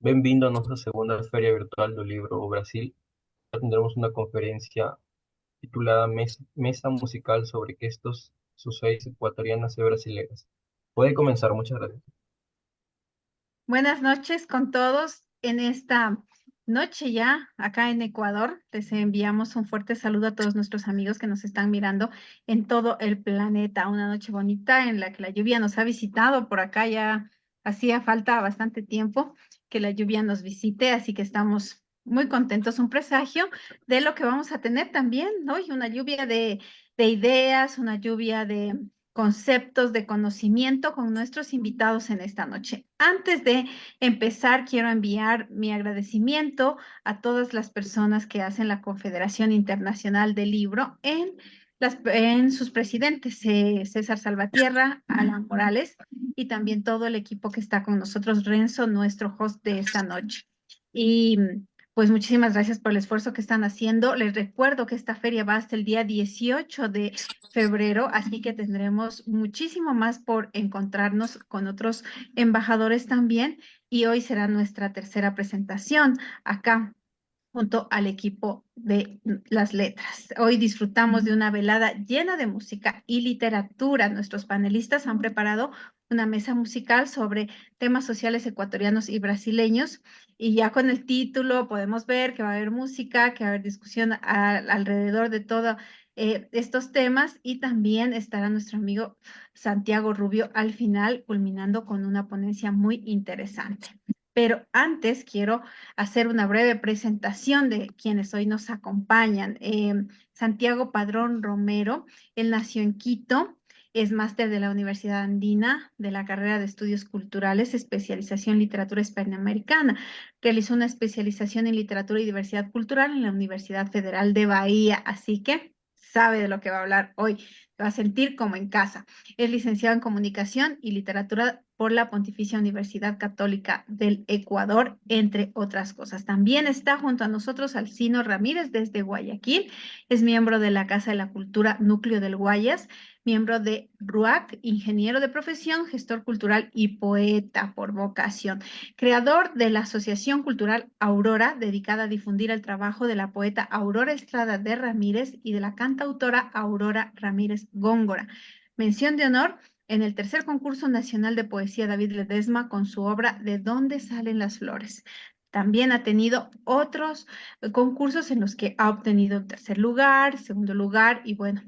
Bem-vindo à nossa segunda Feria Virtual do Livro Brasil. Tendremos una conferencia titulada Mesa Musical sobre gestos, sociais ecuatorianas y brasileñas. Puede comenzar, muchas gracias. Buenas noches con todos en esta noche ya acá en Ecuador. Les enviamos un fuerte saludo a todos nuestros amigos que nos están mirando en todo el planeta. Una noche bonita en la que la lluvia nos ha visitado por acá. Ya hacía falta bastante tiempo que la lluvia nos visite, así que estamos muy contentos. Un presagio de lo que vamos a tener también, ¿no? Y una lluvia de ideas, una lluvia de conceptos de conocimiento con nuestros invitados en esta noche. Antes de empezar, quiero enviar mi agradecimiento a todas las personas que hacen la Confederación Internacional del Libro en sus presidentes, César Salvatierra, Alan Morales y también todo el equipo que está con nosotros, Renzo, nuestro host de esta noche. Y pues muchísimas gracias por el esfuerzo que están haciendo. Les recuerdo que esta feria va hasta el día 18 de febrero, así que tendremos muchísimo más por encontrarnos con otros embajadores también. Y hoy será nuestra tercera presentación acá junto al equipo de las letras. Hoy disfrutamos de una velada llena de música y literatura. Nuestros panelistas han preparado una mesa musical sobre temas sociales ecuatorianos y brasileños. Y ya con el título podemos ver que va a haber música, que va a haber discusión alrededor de todos estos temas, y también estará nuestro amigo Santiago Rubio al final, culminando con una ponencia muy interesante. Pero antes quiero hacer una breve presentación de quienes hoy nos acompañan. Santiago Padrón Romero, él nació en Quito, es máster de la Universidad Andina de la carrera de Estudios Culturales, especialización Literatura Hispanoamericana. Realizó una especialización en Literatura y Diversidad Cultural en la Universidad Federal de Bahía, así que sabe de lo que va a hablar hoy, se va a sentir como en casa. Es licenciado en Comunicación y Literatura por la Pontificia Universidad Católica del Ecuador, entre otras cosas. También está junto a nosotros Alcino Ramírez desde Guayaquil, es miembro de la Casa de la Cultura Núcleo del Guayas, miembro de RUAC, ingeniero de profesión, gestor cultural y poeta por vocación, creador de la Asociación Cultural Aurora, dedicada a difundir el trabajo de la poeta Aurora Estrada de Ramírez y de la cantautora Aurora Ramírez Góngora. Mención de honor en el tercer concurso nacional de poesía David Ledesma con su obra ¿De dónde salen las flores? También ha tenido otros concursos en los que ha obtenido tercer lugar, segundo lugar, y bueno,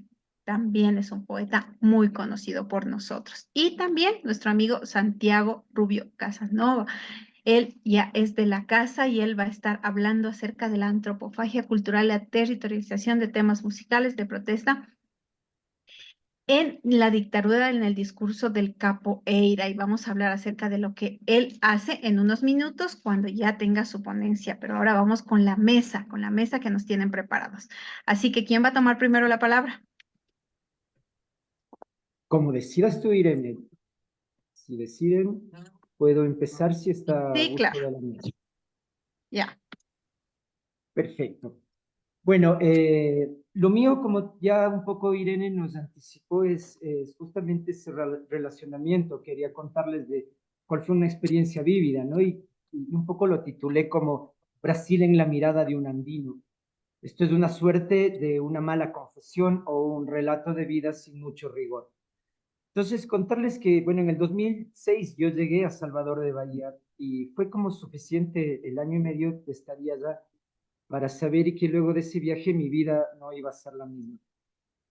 también es un poeta muy conocido por nosotros. Y también nuestro amigo Santiago Rubio Casanova. Él ya es de la casa y él va a estar hablando acerca de la antropofagia cultural, la territorialización de temas musicales de protesta en la dictadura, en el discurso del capoeira, y vamos a hablar acerca de lo que él hace en unos minutos cuando ya tenga su ponencia. Pero ahora vamos con la mesa que nos tienen preparados. Así que, ¿quién va a tomar primero la palabra? Como decidas tú, Irene, si deciden, puedo empezar si está a Sí, claro, gusto de la mesa. ya. Perfecto. Bueno, lo mío, como ya un poco Irene nos anticipó, es justamente ese relacionamiento. Quería contarles de cuál fue una experiencia vívida, ¿no? Y un poco lo titulé como Brasil en la mirada de un andino. Esto es una suerte de una mala confesión o un relato de vida sin mucho rigor. Entonces, contarles que, bueno, en el 2006 yo llegué a Salvador de Bahía y fue como suficiente el año y medio de estadía allá para saber que luego de ese viaje mi vida no iba a ser la misma.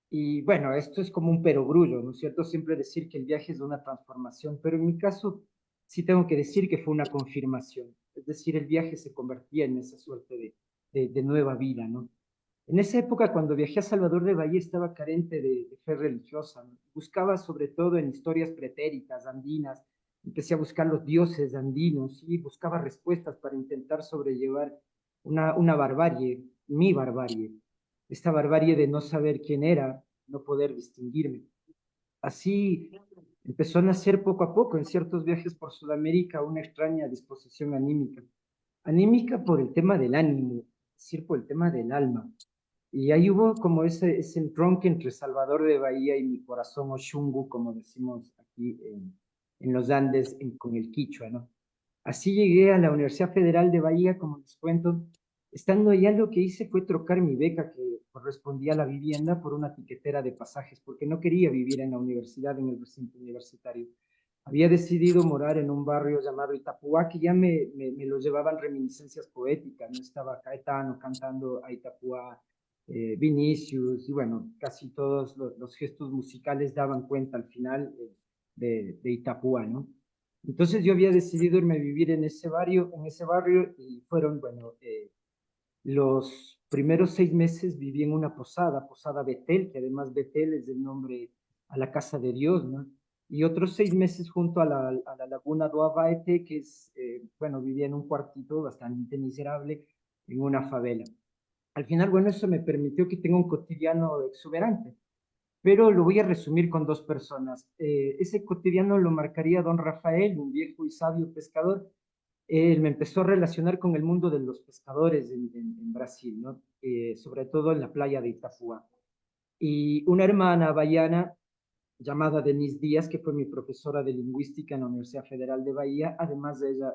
Y bueno, esto es como un perogrullo, ¿no es cierto? Siempre decir que el viaje es una transformación, pero en mi caso sí tengo que decir que fue una confirmación. Es decir, el viaje se convertía en esa suerte de nueva vida, ¿no? En esa época, cuando viajé a Salvador de Bahía, estaba carente de fe religiosa, ¿no? Buscaba sobre todo en historias pretéritas, andinas, empecé a buscar los dioses andinos y buscaba respuestas para intentar sobrellevar una barbarie, mi barbarie, esta barbarie de no saber quién era, no poder distinguirme. Así empezó a nacer poco a poco en ciertos viajes por Sudamérica una extraña disposición anímica. Anímica por el tema del ánimo, es decir, por el tema del alma. Y ahí hubo como ese entronque entre Salvador de Bahía y mi corazón o Shungu, como decimos aquí en los Andes con el Quichua, ¿no? Así llegué a la Universidad Federal de Bahía, como les cuento. Estando allá, lo que hice fue trocar mi beca que correspondía a la vivienda por una tiquetera de pasajes, porque no quería vivir en la universidad, en el recinto universitario. Había decidido morar en un barrio llamado Itapúa, que ya me lo llevaban reminiscencias poéticas, ¿no? Estaba Caetano cantando a Itapúa, Vinicius, y bueno, casi todos los gestos musicales daban cuenta al final de Itapúa, ¿no? Entonces yo había decidido irme a vivir en ese barrio, y fueron, bueno, los primeros 6 meses viví en una posada, Posada Betel, que además Betel es el nombre a la casa de Dios, ¿no? Y otros 6 meses junto a la laguna do Abaete, que es, bueno, vivía en un cuartito bastante miserable en una favela. Al final, bueno, eso me permitió que tenga un cotidiano exuberante, pero lo voy a resumir con dos personas. Ese cotidiano lo marcaría don Rafael, un viejo y sabio pescador. Él me empezó a relacionar con el mundo de los pescadores en Brasil, ¿no? Sobre todo en la playa de Itapúa. Y una hermana baiana llamada Denise Díaz, que fue mi profesora de lingüística en la Universidad Federal de Bahía, además de ella,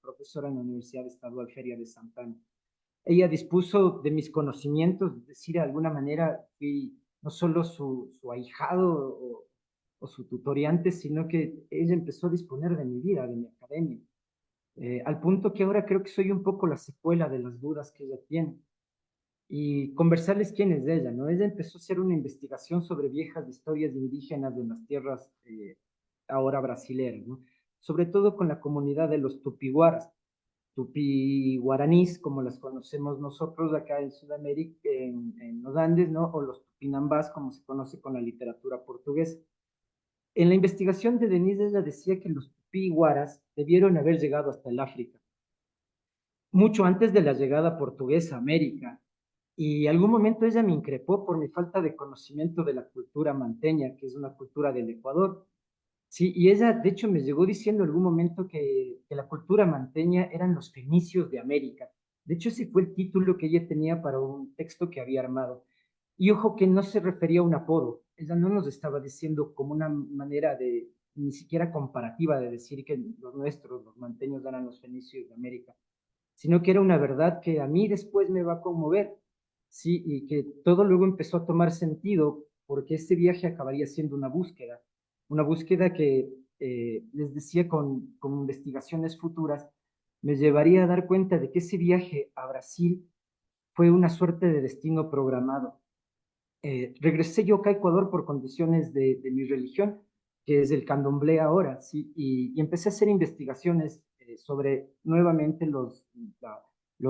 profesora en la Universidad Estadual Feria de Santana. Ella dispuso de mis conocimientos, es decir, de alguna manera fui no solo su ahijado o su tutoriante, sino que ella empezó a disponer de mi vida, de mi academia, al punto que ahora creo que soy un poco la secuela de las dudas que ella tiene. Y conversarles quién es ella, ¿no? Ella empezó a hacer una investigación sobre viejas historias indígenas de las tierras ahora brasileras, ¿no? Sobre todo con la comunidad de los tupiguaras, tupi-guaraníes, como las conocemos nosotros acá en Sudamérica, en los Andes, ¿no? O los tupinambás, como se conoce con la literatura portuguesa. En la investigación de Denise, ella decía que los tupi-guaras debieron haber llegado hasta el África, mucho antes de la llegada portuguesa a América. Y en algún momento ella me increpó por mi falta de conocimiento de la cultura manteña, que es una cultura del Ecuador. Sí, y ella, de hecho, me llegó diciendo en algún momento que la cultura manteña eran los fenicios de América. De hecho, ese fue el título que ella tenía para un texto que había armado. Y ojo que no se refería a un apodo. Ella no nos estaba diciendo como una manera de, ni siquiera comparativa, de decir que los nuestros, los manteños, eran los fenicios de América, sino que era una verdad que a mí después me va a conmover, sí, y que todo luego empezó a tomar sentido, porque este viaje acabaría siendo una búsqueda que, les decía, con investigaciones futuras, me llevaría a dar cuenta de que ese viaje a Brasil fue una suerte de destino programado. Regresé yo acá a Ecuador por condiciones de mi religión, que es el candomblé ahora, ¿sí? Y empecé a hacer investigaciones sobre nuevamente los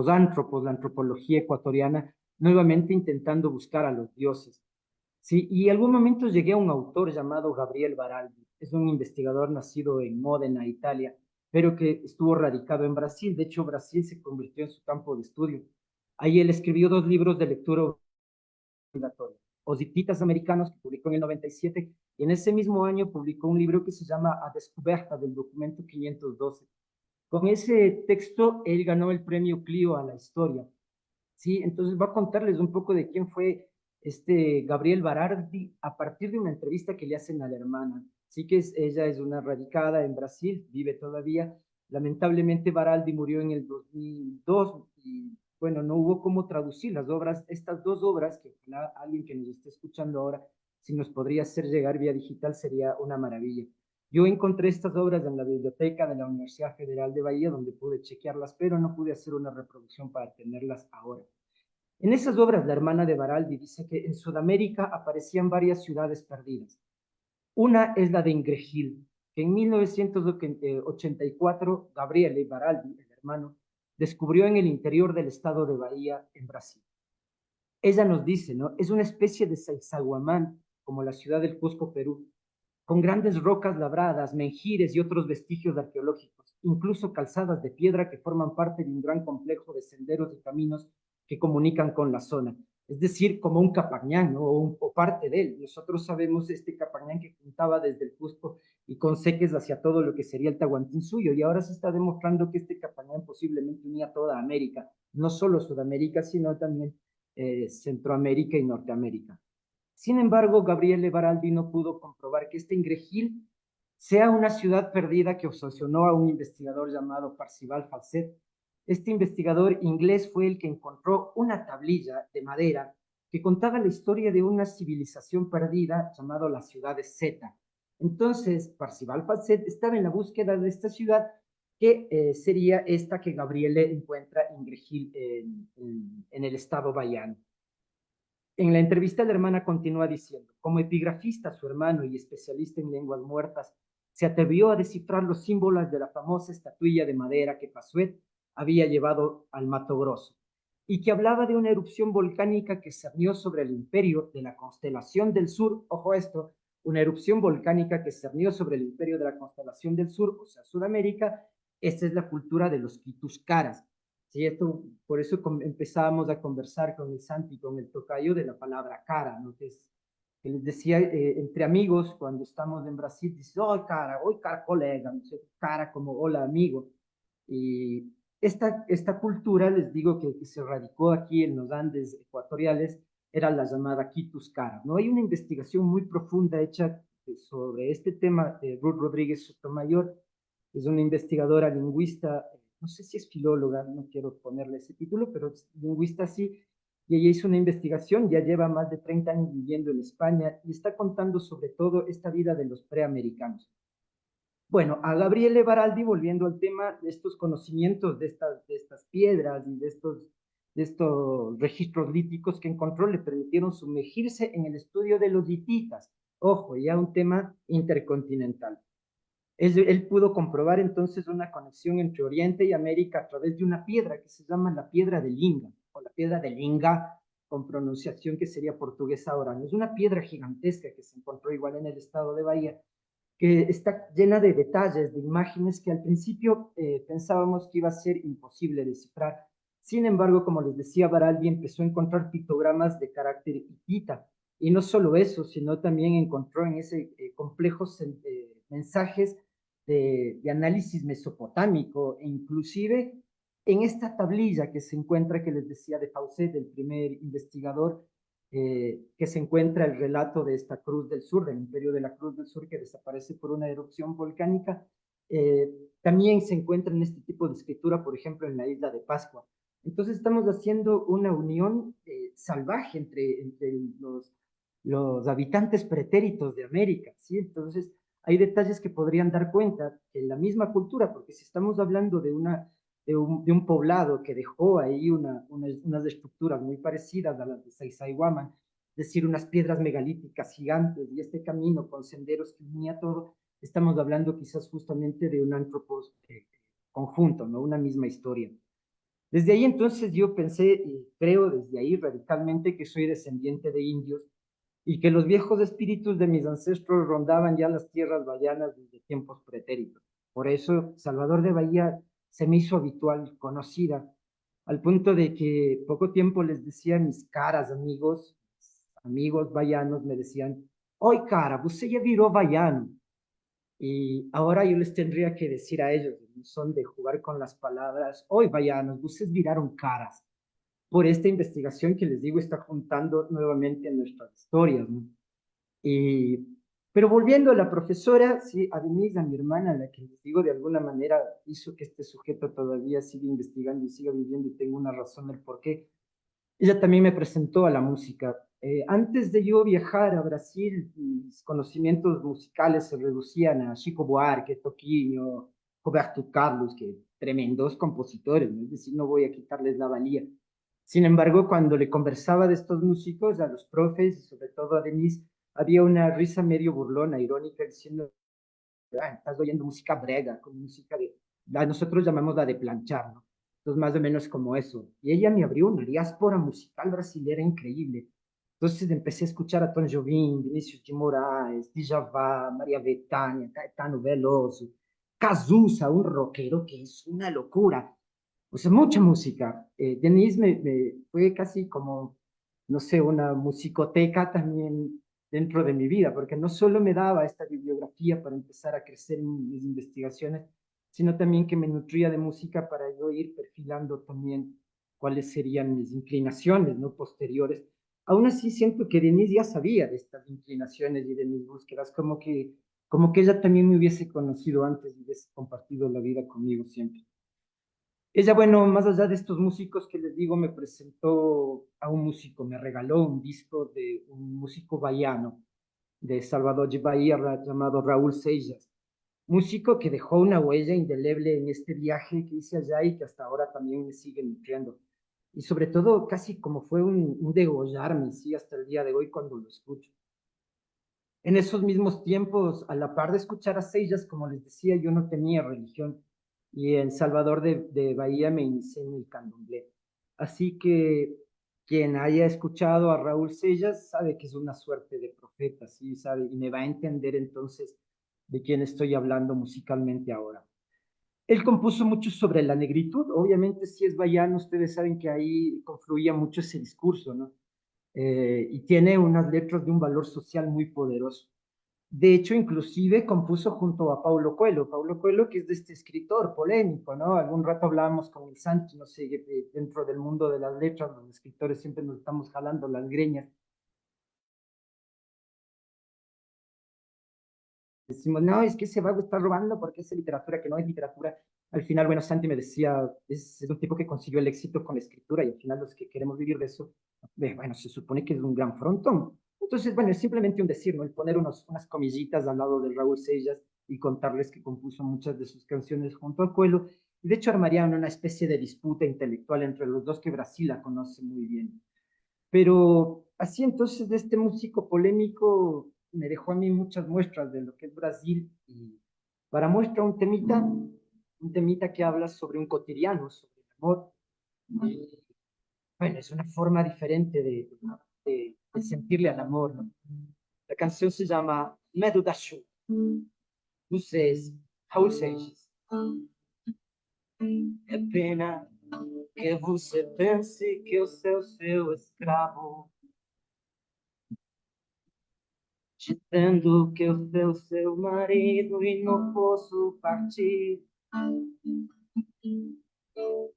antropos, la antropología ecuatoriana, nuevamente intentando buscar a los dioses, ¿sí? Y en algún momento llegué a un autor llamado Gabriel Baraldi, es un investigador nacido en Módena, Italia, pero que estuvo radicado en Brasil. De hecho, Brasil se convirtió en su campo de estudio. Ahí él escribió 2 libros de lectura obligatoria, Os Hititas Americanos, que publicó en el 97, y en ese mismo año publicó un libro que se llama A Descoberta del Documento 512. Con ese texto, él ganó el premio Clio a la historia, ¿sí? Entonces, va a contarles un poco de quién fue este Gabriel Barardi a partir de una entrevista que le hacen a la hermana. Sí que ella es una radicada en Brasil, vive todavía. Lamentablemente, Baraldi murió en el 2002 y bueno, no hubo cómo traducir las obras, estas 2 obras, que ojalá alguien que nos esté escuchando ahora, si nos podría hacer llegar vía digital, sería una maravilla. Yo encontré estas obras en la biblioteca de la Universidad Federal de Bahía, donde pude chequearlas, pero no pude hacer una reproducción para tenerlas ahora. En esas obras, la hermana de Baraldi dice que en Sudamérica aparecían varias ciudades perdidas. Una es la de Ingregil, que en 1984 Gabriele Baraldi, el hermano, descubrió en el interior del estado de Bahía, en Brasil. Ella nos dice, ¿no? Es una especie de Sacsayhuamán, como la ciudad del Cusco, Perú, con grandes rocas labradas, menjires y otros vestigios arqueológicos, incluso calzadas de piedra que forman parte de un gran complejo de senderos y caminos que comunican con la zona. Es decir, como un Capañán, ¿no? O parte de él. Nosotros sabemos este Capañán que juntaba desde el Cusco y con Seques hacia todo lo que sería el Tahuantinsuyo, y ahora se está demostrando que este Capañán posiblemente unía toda América, no solo Sudamérica, sino también Centroamérica y Norteamérica. Sin embargo, Gabriele Baraldi no pudo comprobar que este Ingregil sea una ciudad perdida que obsesionó a un investigador llamado Parcival Falset. Este investigador inglés fue el que encontró una tablilla de madera que contaba la historia de una civilización perdida llamada la ciudad de Zeta. Entonces, Parcival Falset estaba en la búsqueda de esta ciudad que sería esta que Gabriele encuentra en Grejil, en el estado Bayano. En la entrevista, la hermana continúa diciendo, como epigrafista, su hermano y especialista en lenguas muertas, se atrevió a descifrar los símbolos de la famosa estatuilla de madera que Pasuet había llevado al Mato Grosso y que hablaba de una erupción volcánica que cernió sobre el imperio de la constelación del sur. Ojo esto, una erupción volcánica que cernió sobre el imperio de la constelación del sur, o sea, Sudamérica. Esta es la cultura de los Quituscaras. Sí, esto, por eso empezábamos a conversar con el Santi, con el tocayo de la palabra cara, ¿no? Que les decía entre amigos, cuando estamos en Brasil, dice, hoy cara colega, ¿no? Cara como hola amigo. Y esta cultura, les digo que se radicó aquí en los Andes ecuatoriales, era la llamada Quitus cara, ¿no? Hay una investigación muy profunda hecha sobre este tema de Ruth Rodríguez Sotomayor, es una investigadora lingüista, no sé si es filóloga, no quiero ponerle ese título, pero es lingüista sí, y ella hizo una investigación, ya lleva más de 30 años viviendo en España y está contando sobre todo esta vida de los preamericanos. Bueno, a Gabriele Baraldi, volviendo al tema de estos conocimientos de estas piedras y de estos registros líticos que encontró, le permitieron sumergirse en el estudio de los hititas. Ojo, ya un tema intercontinental. Él pudo comprobar entonces una conexión entre Oriente y América a través de una piedra que se llama la piedra de Linga, o la piedra de Linga, con pronunciación que sería portuguesa ahora. Es una piedra gigantesca que se encontró igual en el estado de Bahía, que está llena de detalles, de imágenes que al principio pensábamos que iba a ser imposible descifrar. Sin embargo, como les decía, Baraldi empezó a encontrar pictogramas de carácter hitita. Y no solo eso, sino también encontró en ese complejos mensajes de análisis mesopotámico e inclusive en esta tablilla que se encuentra, que les decía de Faucet, el primer investigador, que se encuentra el relato de esta Cruz del Sur, del Imperio de la Cruz del Sur, que desaparece por una erupción volcánica. También se encuentra en este tipo de escritura, por ejemplo, en la isla de Pascua. Entonces estamos haciendo una unión salvaje entre los habitantes pretéritos de América, ¿sí? Entonces hay detalles que podrían dar cuenta que en la misma cultura, porque si estamos hablando de un poblado que dejó ahí unas estructuras muy parecidas a las de Sacsayhuaman, es decir, unas piedras megalíticas gigantes y este camino con senderos que unía todo, estamos hablando quizás justamente de un antropos conjunto, ¿no? Una misma historia. Desde ahí entonces yo pensé, y creo desde ahí radicalmente, que soy descendiente de indios y que los viejos espíritus de mis ancestros rondaban ya las tierras bahianas desde tiempos pretéritos. Por eso Salvador de Bahía se me hizo habitual, conocida, al punto de que poco tiempo les decía a mis caras amigos bahianos, me decían, hoy cara, usted ya viró baiano. Y ahora yo les tendría que decir a ellos, son de jugar con las palabras, hoy baianos, ustedes viraron caras por esta investigación que les digo está juntando nuevamente nuestras historias, ¿no? Y, pero volviendo a la profesora, sí, a Denise, a mi hermana, la que les digo de alguna manera hizo que este sujeto todavía siga investigando y siga viviendo y tengo una razón del por qué. Ella también me presentó a la música. Antes de yo viajar a Brasil, mis conocimientos musicales se reducían a Chico Buarque, Toquinho, Roberto Carlos, que tremendos compositores, ¿no? Es decir, no voy a quitarles la valía. Sin embargo, cuando le conversaba de estos músicos, a los profes y sobre todo a Denise, había una risa medio burlona, irónica, diciendo, estás oyendo música brega, con música nosotros llamamos la de planchar, ¿no? Entonces, más o menos como eso. Y ella me abrió una diáspora musical brasilera increíble. Entonces empecé a escuchar a Tom Jobim, Vinícius de Moraes, Djavan, María Bethânia, Caetano Veloso, Cazuza, un rockero que es una locura. O sea, mucha música. Denise fue casi como, no sé, una musicoteca también dentro de mi vida, porque no solo me daba esta bibliografía para empezar a crecer en mis investigaciones, sino también que me nutría de música para yo ir perfilando también cuáles serían mis inclinaciones, ¿no? Posteriores. Aún así siento que Denise ya sabía de estas inclinaciones y de mis búsquedas, como que como que ella también me hubiese conocido antes y hubiese compartido la vida conmigo siempre. Ella, bueno, más allá de estos músicos que les digo, me presentó a un músico, me regaló un disco de un músico baiano de Salvador de Bahía llamado Raúl Seixas, músico que dejó una huella indeleble en este viaje que hice allá y que hasta ahora también me sigue nutriendo. Y sobre todo, casi como fue un degollarme, sí, hasta el día de hoy cuando lo escucho. En esos mismos tiempos, a la par de escuchar a Seixas, como les decía, yo no tenía religión y en Salvador de Bahía me inicié en el candomblé. Así que quien haya escuchado a Raúl Seixas sabe que es una suerte de profeta, sí, sabe, y me va a entender entonces de quién estoy hablando musicalmente ahora. Él compuso mucho sobre la negritud, obviamente si es bahiano, ustedes saben que ahí confluía mucho ese discurso, ¿no? Y tiene unas letras de un valor social muy poderoso. De hecho, inclusive compuso junto a Paulo Coelho, que es de este escritor polémico, ¿no? Algún rato hablábamos con el Santi, no sé, dentro del mundo de las letras, los escritores siempre nos estamos jalando las greñas. Decimos, no, es que ese vago está robando porque es literatura que no es literatura. Al final, bueno, Santi me decía, es un tipo que consiguió el éxito con la escritura y al final los que queremos vivir de eso, bueno, se supone que es un gran frontón. Entonces, bueno, es simplemente un decir, ¿no? El poner unas comillitas al lado de Raúl Seixas y contarles que compuso muchas de sus canciones junto a Coelho. Y de hecho armarían una especie de disputa intelectual entre los dos que Brasil la conoce muy bien. Pero así entonces de este músico polémico me dejó a mí muchas muestras de lo que es Brasil y para muestra un temita que habla sobre un cotidiano, sobre el amor. Y, bueno, es una forma diferente de sentirle al amor, ¿no? La canción se llama Medo da Chuva. Vocês, Raul Seixas. É pena que você pense que eu sou seu escravo, dizendo que eu sou seu marido e não posso partir.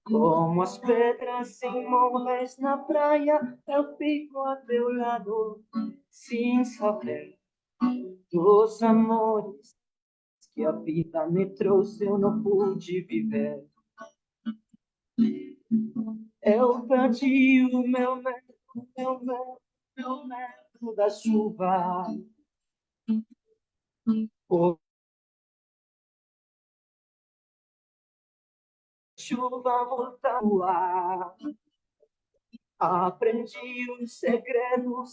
Como as pedras imóveis na praia, eu fico a teu lado, sem saber dos amores que a vida me trouxe, eu não pude viver. Eu perdi o meu medo, meu medo da chuva. Oh, chuva voltando a aprendi o segredo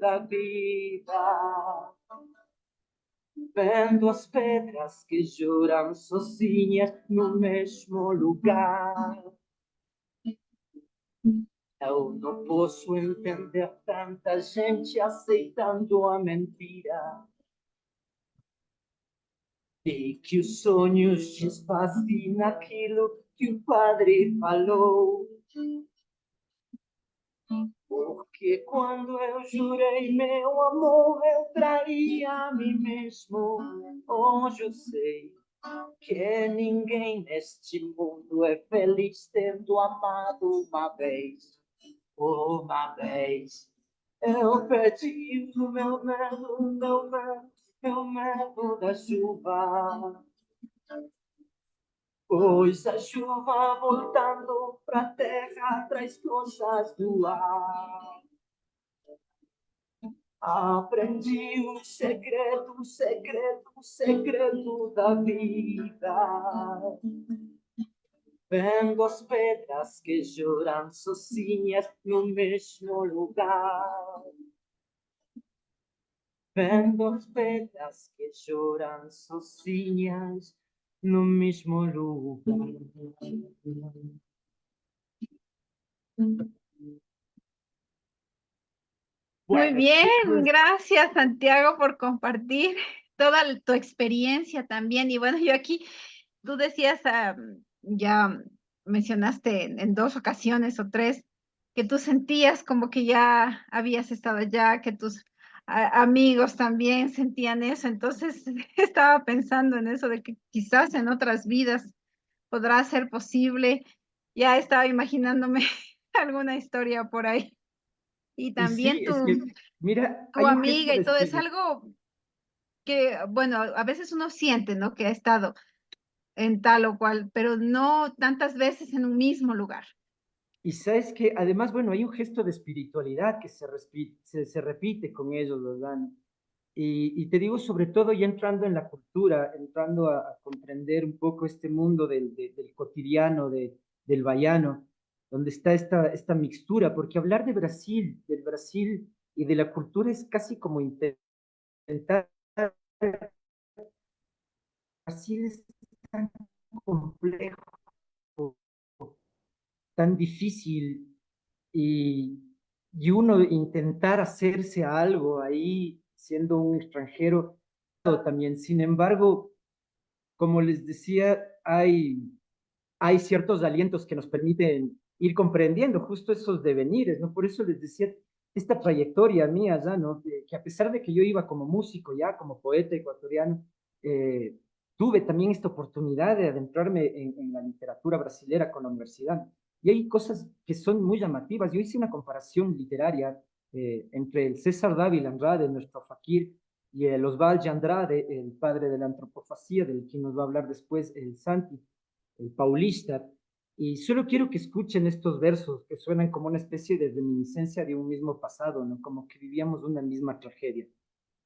da vida. Vendo as pedras que juram sozinhas no mesmo lugar. Eu não posso entender tanta gente aceitando a mentira. E que os sonhos desfazem naquilo que o padre falou. Porque quando eu jurei meu amor, eu traía a mim mesmo. Hoje eu sei que ninguém neste mundo é feliz tendo amado uma vez. Uma vez. Eu perdi o meu medo da chuva. Pois a chuva voltando pra terra traz coisas do ar. Aprendi o segredo da vida. Vendo as pedras que juram sozinhas no mesmo lugar. Vendo as pedras que juram sozinhas no mesmo lugar. Muy Bueno, bien, pues, gracias Santiago por compartir toda tu experiencia también. Y bueno, yo aquí, tú decías, ya mencionaste en dos ocasiones o tres, que tú sentías como que ya habías estado allá, que tus amigos también sentían eso. Entonces estaba pensando en eso de que quizás en otras vidas podrá ser posible. Ya estaba imaginándome alguna historia por ahí. Y y también sí, es que, mira, tu hay un gesto amiga y de todo es espíritu. algo que, bueno, a veces uno siente, ¿no? Que ha estado en tal o cual, pero no tantas veces en un mismo lugar. Y sabes que además, bueno, hay un gesto de espiritualidad que se repite con ellos, ¿verdad? Y te digo, sobre todo ya entrando en la cultura, entrando a comprender un poco este mundo del cotidiano, del baiano, donde está esta mixtura, porque hablar de Brasil, del Brasil y de la cultura es casi como intentar. Brasil es tan complejo, tan difícil y, y uno intentar hacerse a algo ahí siendo un extranjero también. Sin embargo, como les decía, hay ciertos alientos que nos permiten ir comprendiendo justo esos devenires, ¿no? Por eso les decía, esta trayectoria mía ya, ¿no? Que a pesar de que yo iba como músico ya, como poeta ecuatoriano, eh, tuve también esta oportunidad de adentrarme en la literatura brasilera con la universidad. Y hay cosas que son muy llamativas. Yo hice una comparación literaria entre el César Dávila Andrade, nuestro fakir, y el Osvaldo Andrade, el padre de la antropofacía, del que nos va a hablar después el Santi, el paulista. Y solo quiero que escuchen estos versos que suenan como una especie de reminiscencia de un mismo pasado, ¿no? Como que vivíamos una misma tragedia.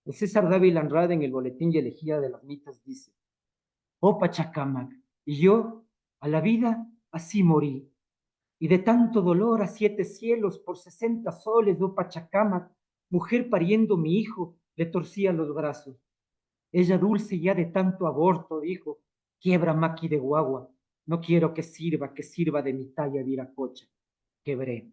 El César Dávila Andrade en el Boletín y Elegía de las Mitas dice: oh Pachacamac, y yo a la vida así morí, y de tanto dolor a 7 cielos por 60 soles, oh Pachacamac, mujer pariendo mi hijo, le torcía los brazos. Ella dulce ya de tanto aborto, dijo: quiebra maqui de guagua, no quiero que sirva de mi talla viracocha. Quebré.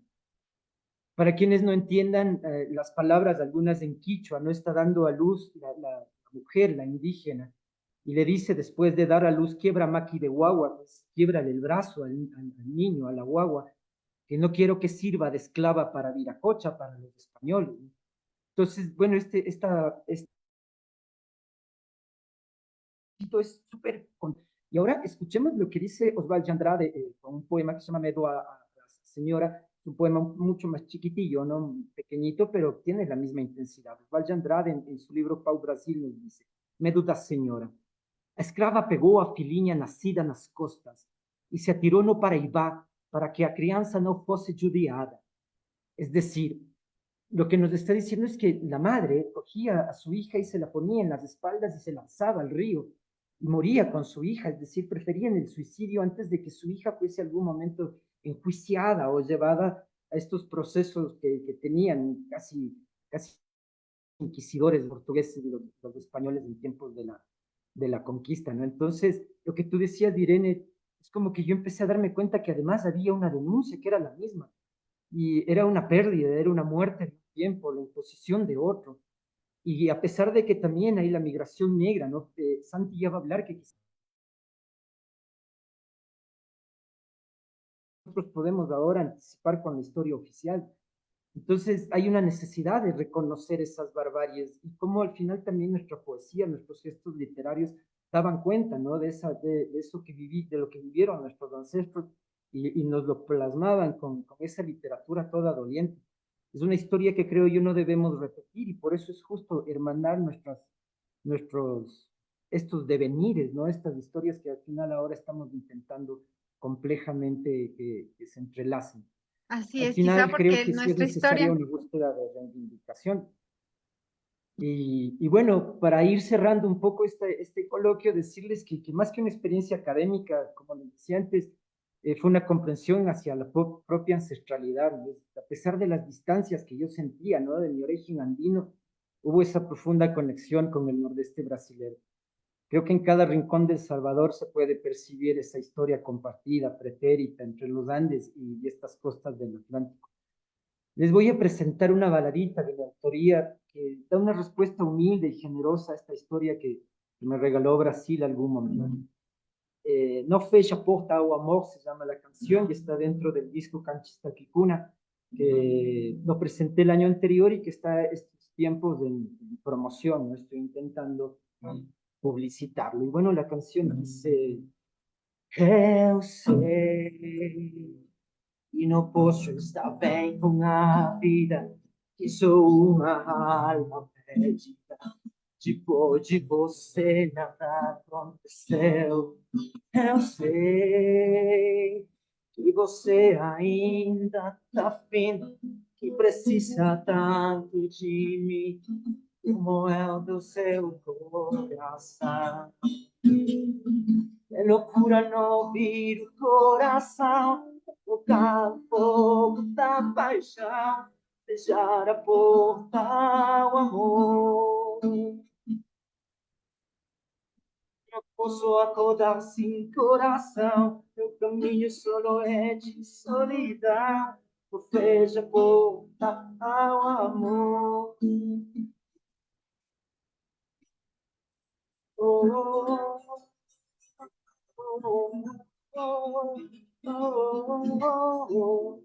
Para quienes no entiendan las palabras, algunas en quichua, no está dando a luz la mujer, la indígena, y le dice después de dar a luz: quiebra maqui de guagua, pues quiebrale el brazo al niño, a la guagua, que no quiero que sirva de esclava para viracocha, para los españoles. Entonces, bueno, este es súper. Y ahora escuchemos lo que dice Osvaldo Andrade con un poema que se llama Medo a la señora, un poema mucho más chiquitillo, ¿no? Pequeñito, pero tiene la misma intensidad. Osvaldo Andrade en su libro Pau Brasil nos dice: Medo da señora. A escrava pegou a filhinha nascida nas costas e se atirou no Paraibá para que a criança não fosse judiada. Es decir, lo que nos está diciendo es que la madre cogía a su hija y se la ponía en las espaldas y se lanzaba al río y moría con su hija, es decir, preferían el suicidio antes de que su hija fuese algún momento enjuiciada o llevada a estos procesos que tenían casi inquisidores portugueses y los españoles en tiempos de la conquista, ¿no? Entonces, lo que tú decías, Irene, es como que yo empecé a darme cuenta que además había una denuncia que era la misma y era una pérdida, era una muerte de un tiempo, la imposición de otro. Y a pesar de que también hay la migración negra, ¿no? Santi ya va a hablar que quizás nosotros podemos ahora anticipar con la historia oficial. Entonces hay una necesidad de reconocer esas barbaries y cómo al final también nuestra poesía, nuestros gestos literarios daban cuenta, ¿no? De eso que de lo que vivieron nuestros ancestros y nos lo plasmaban con esa literatura toda doliente. Es una historia que creo yo no debemos repetir y por eso es justo hermanar nuestros, estos devenires, ¿no? Estas historias que al final ahora estamos intentando complejamente que se entrelacen. Así Al es, quizá final creo porque que sí es nuestra necesaria historia, una búsqueda de reivindicación. Y bueno, para ir cerrando un poco este coloquio, decirles que más que una experiencia académica, como les decía antes, fue una comprensión hacia la propia ancestralidad, ¿no? A pesar de las distancias que yo sentía, ¿no? De mi origen andino, hubo esa profunda conexión con el nordeste brasileño. Creo que en cada rincón del Salvador se puede percibir esa historia compartida, pretérita, entre los Andes y estas costas del Atlántico. Les voy a presentar una baladita de mi autoría que da una respuesta humilde y generosa a esta historia que me regaló Brasil algún momento. No fecha porta ao amor se llama la canción y está dentro del disco Canchista Quicuna que lo presenté el año anterior y que está estos tiempos en promoción, ¿no? Estoy intentando publicitarlo. Y bueno, la canción dice: eu sei e não posso estar bem com a vida, que sou uma alma perdida, depois de você nada aconteceu. Eu sei que você ainda tá afim, que precisa tanto de mim, como é o do seu coração. É loucura não ouvir o coração tocar o fogo da paixão, fechar a porta ao amor. Não posso acordar sem coração, meu caminho solo é de solidão. Fecha a porta ao amor. Oh, oh, oh, oh, oh,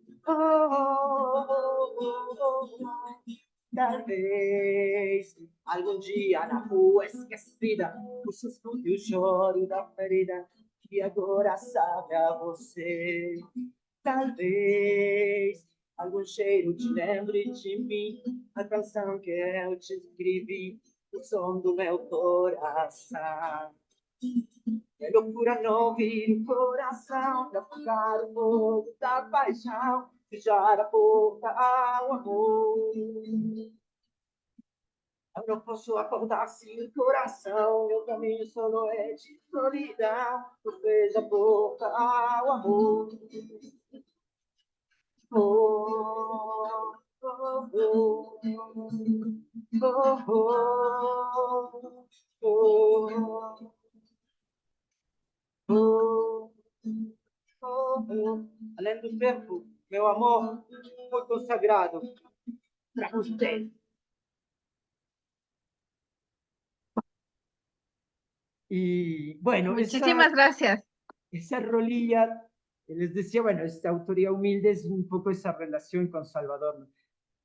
talvez algum dia na rua esquecida você escute o choro da ferida que agora sabe a você. Talvez algum cheiro te lembre de mim, a canção que eu te escrevi, o som do meu coração. É loucura não ouvir o coração, de apagar o fogo da paixão, fechar a porta ao amor. Eu não posso acordar sem o coração, meu caminho solo é de solidão, fecha a porta ao amor. Oh, oh, oh, oh, oh, oh, oh, oh, oh. Além do tempo, meu amor foi consagrado para você. Y bueno, Muchísimas gracias. esa rolilla, les decía, bueno, esta autoría humilde es un poco esa relación con Salvador, ¿no?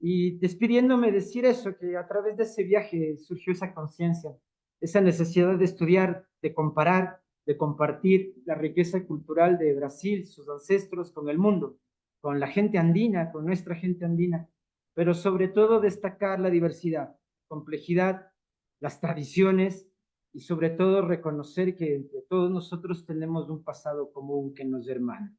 Y despidiéndome, decir eso, que a través de ese viaje surgió esa conciencia, esa necesidad de estudiar, de comparar, de compartir la riqueza cultural de Brasil, sus ancestros, con el mundo, con la gente andina, con nuestra gente andina, pero sobre todo destacar la diversidad, complejidad, las tradiciones y sobre todo reconocer que entre todos nosotros tenemos un pasado común que nos hermana.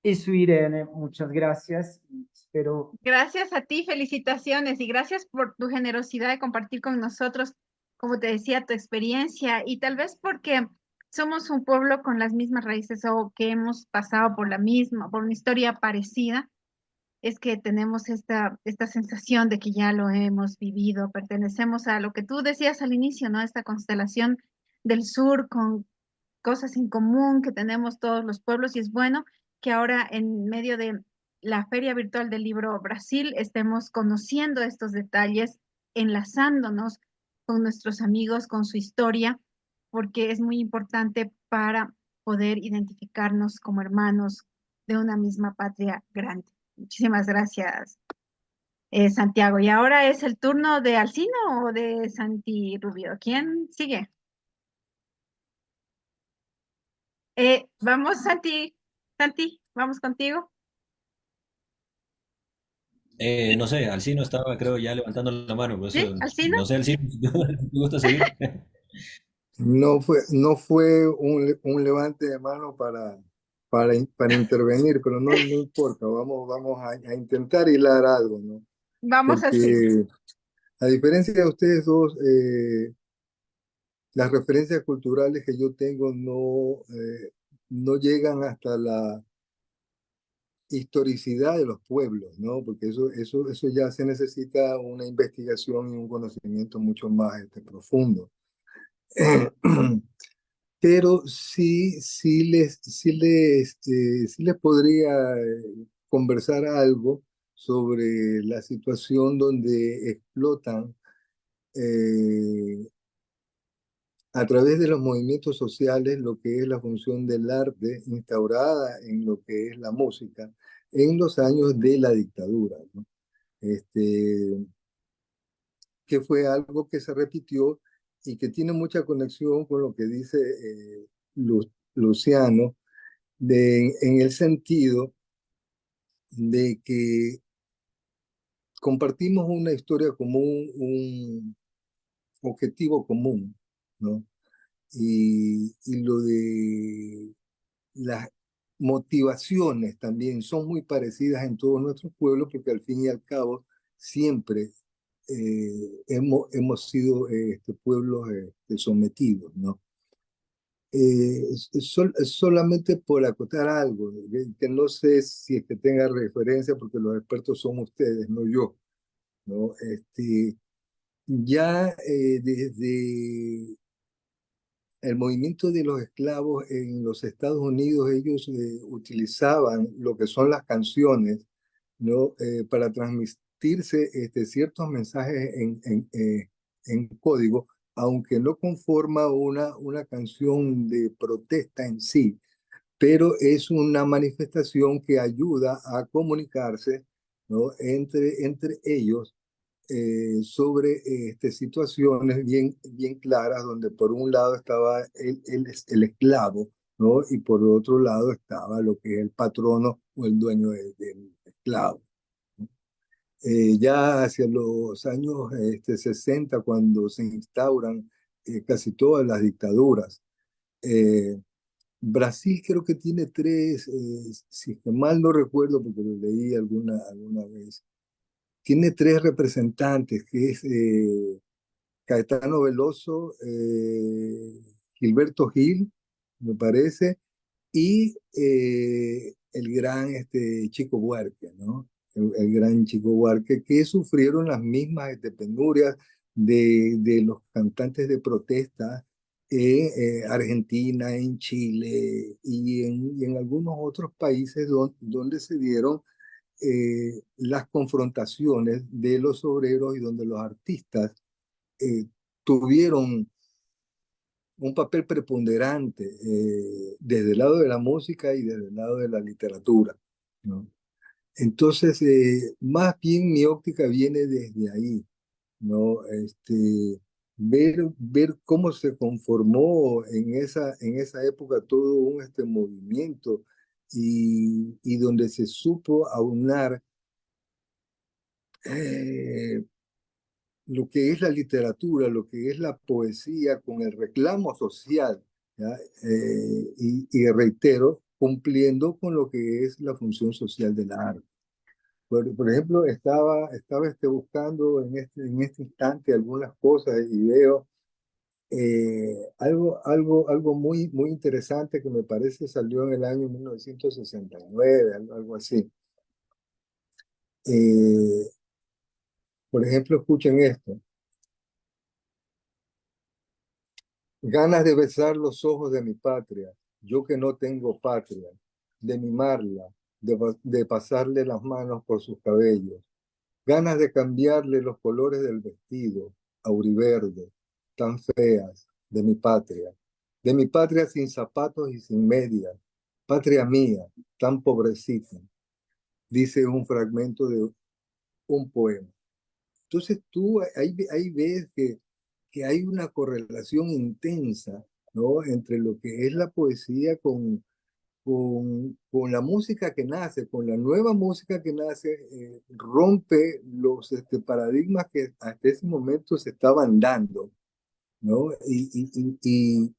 Eso, Irene, muchas gracias y espero. Gracias a ti, felicitaciones y gracias por tu generosidad de compartir con nosotros, como te decía, tu experiencia y tal vez porque somos un pueblo con las mismas raíces o que hemos pasado por la misma, por una historia parecida, es que tenemos esta sensación de que ya lo hemos vivido, pertenecemos a lo que tú decías al inicio, ¿no? Esta constelación del sur con cosas en común que tenemos todos los pueblos y es bueno que ahora en medio de la Feria Virtual del Libro Brasil estemos conociendo estos detalles, enlazándonos con nuestros amigos, con su historia, porque es muy importante para poder identificarnos como hermanos de una misma patria grande. Muchísimas gracias, Santiago. Y ahora es el turno de Alcino o de Santi Rubio. ¿Quién sigue? Vamos, Santi. Santi, vamos contigo. No sé, Alcino estaba, creo, ya levantando la mano, por ¿Sí? eso, ¿Alcino? no sé, Alcino, si te gusta seguir. No fue un levante de mano para intervenir, pero no importa, vamos a intentar hilar algo, ¿no? Vamos así. Porque a diferencia de ustedes dos, las referencias culturales que yo tengo no llegan hasta la historicidad de los pueblos, ¿no? Porque eso ya se necesita una investigación y un conocimiento mucho más profundo. Pero sí les podría conversar algo sobre la situación donde explotan a través de los movimientos sociales lo que es la función del arte instaurada en lo que es la música en los años de la dictadura, ¿no? Este, que fue algo que se repitió y que tiene mucha conexión con lo que dice Luciano, en el sentido de que compartimos una historia común, objetivo común, ¿no? Y lo de las motivaciones también son muy parecidas en todos nuestros pueblos, porque al fin y al cabo siempre hemos sido pueblos sometidos, ¿no? Solamente por acotar algo, que no sé si es que tenga referencia, porque los expertos son ustedes, no yo, ¿no? Ya desde el movimiento de los esclavos en los Estados Unidos, ellos utilizaban lo que son las canciones, ¿no? Para transmitirse ciertos mensajes en código, aunque no conforma una canción de protesta en sí, pero es una manifestación que ayuda a comunicarse, ¿no? Entre ellos sobre situaciones bien claras, donde por un lado estaba el esclavo, ¿no? Y por otro lado estaba lo que es el patrono o el dueño del esclavo. Ya hacia los años 60, cuando se instauran casi todas las dictaduras, Brasil creo que tiene tres, si es que mal no recuerdo porque lo leí alguna vez, tiene tres representantes, que es Caetano Veloso, Gilberto Gil, me parece, y el gran Chico Buarque, ¿no? El gran Chico Buarque, que sufrieron las mismas penurias de los cantantes de protesta en Argentina, en Chile y en algunos otros países donde se dieron las confrontaciones de los obreros y donde los artistas tuvieron un papel preponderante desde el lado de la música y desde el lado de la literatura, ¿no? Entonces, más bien mi óptica viene desde ahí, ¿no? Ver cómo se conformó en esa época todo un movimiento y donde se supo aunar eh, lo que es la literatura, lo que es la poesía con el reclamo social, ¿ya? Y reitero, cumpliendo con lo que es la función social del arte. Por ejemplo, estaba buscando en este instante algunas cosas y veo algo muy interesante que me parece salió en el año 1969, algo así. Eh, por ejemplo, escuchen esto. Ganas de besar los ojos de mi patria, yo que no tengo patria, de mimarla, de pasarle las manos por sus cabellos. Ganas de cambiarle los colores del vestido, auriverde, tan feas, de mi patria sin zapatos y sin medias, patria mía, tan pobrecita, dice un fragmento de un poema. Entonces tú ahí ves que hay una correlación intensa, ¿no? Entre lo que es la poesía con la música que nace, con la nueva música que nace, rompe los paradigmas que hasta ese momento se estaban dando, ¿no? Y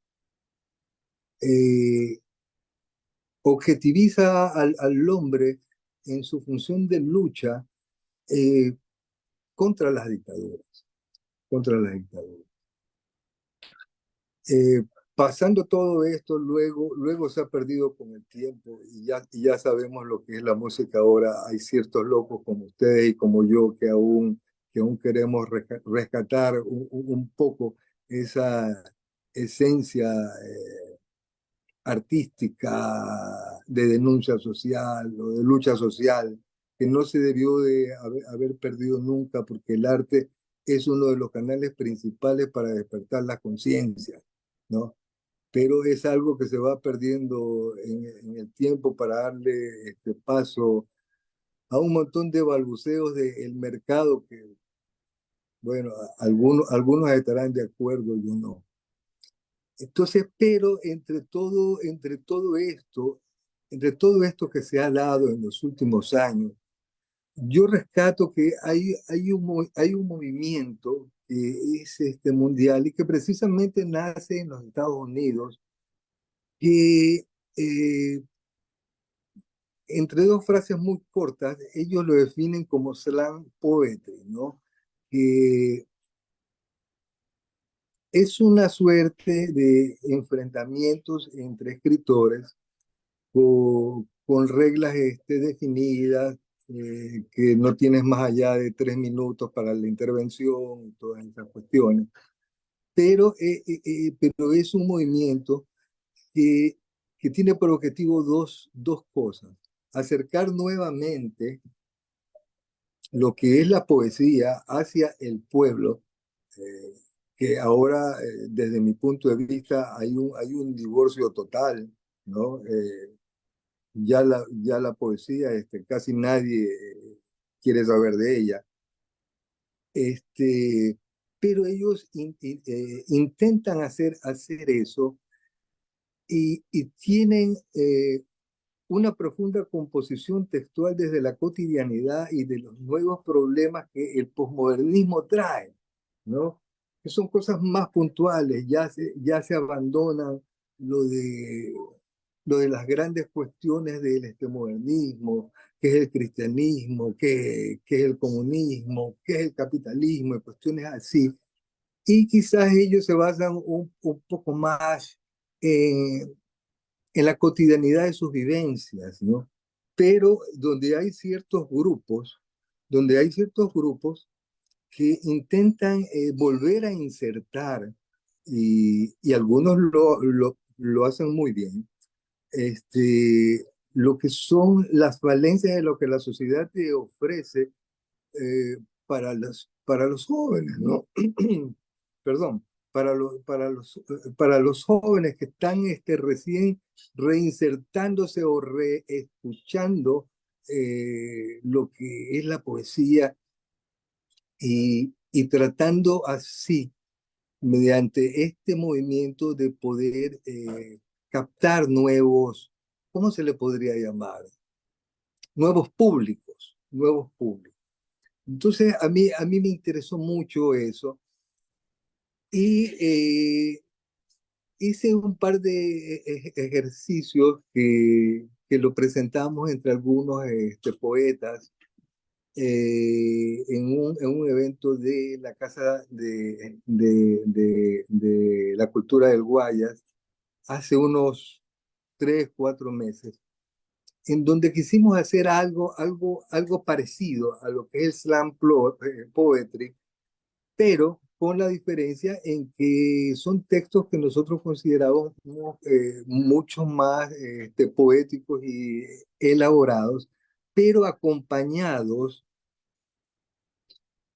objetiviza al hombre en su función de lucha eh, contra las dictaduras, contra las dictaduras. Pasando todo esto, luego se ha perdido con el tiempo y ya sabemos lo que es la música ahora. Hay ciertos locos como ustedes y como yo que aún queremos rescatar un poco esa esencia artística de denuncia social o de lucha social que no se debió de haber perdido nunca, porque el arte es uno de los canales principales para despertar la conciencia, ¿no? Pero es algo que se va perdiendo en el tiempo para darle paso a un montón de balbuceos del mercado que, bueno, algunos estarán de acuerdo, yo no. Entonces, pero entre todo esto que se ha dado en los últimos años, yo rescato que hay un movimiento que es mundial y que precisamente nace en los Estados Unidos, que entre dos frases muy cortas, ellos lo definen como slam poetry, ¿no? Que es una suerte de enfrentamientos entre escritores con reglas definidas, que no tienes más allá de 3 minutos para la intervención y todas esas cuestiones. Pero es un movimiento que, que tiene por objetivo dos cosas. Acercar nuevamente lo que es la poesía hacia el pueblo, eh, que ahora, desde mi punto de vista, hay un divorcio total, ¿no? Ya la poesía, casi nadie quiere saber de ella. Pero ellos intentan hacer eso y tienen una profunda composición textual desde la cotidianidad y de los nuevos problemas que el posmodernismo trae, ¿no? Que son cosas más puntuales, ya se abandonan lo de, lo de las grandes cuestiones del modernismo, qué es el cristianismo, qué es el comunismo, qué es el capitalismo, y cuestiones así. Y quizás ellos se basan un poco más en la cotidianidad de sus vivencias, ¿no? Pero donde hay ciertos grupos que intentan volver a insertar, y algunos lo hacen muy bien, lo que son las falencias de lo que la sociedad te ofrece eh, para los jóvenes, ¿no? Perdón, para los jóvenes que están recién reinsertándose o reescuchando lo que es la poesía y tratando así, mediante este movimiento, de poder captar nuevos, ¿cómo se le podría llamar? Nuevos públicos. Entonces, a mí me interesó mucho eso y hice un par de ejercicios que lo presentamos entre algunos poetas en un evento de la Casa de la Cultura del Guayas hace unos 3, 4 meses, en donde quisimos hacer algo parecido a lo que es el poetry, pero con la diferencia en que son textos que nosotros consideramos mucho más poéticos y elaborados, pero acompañados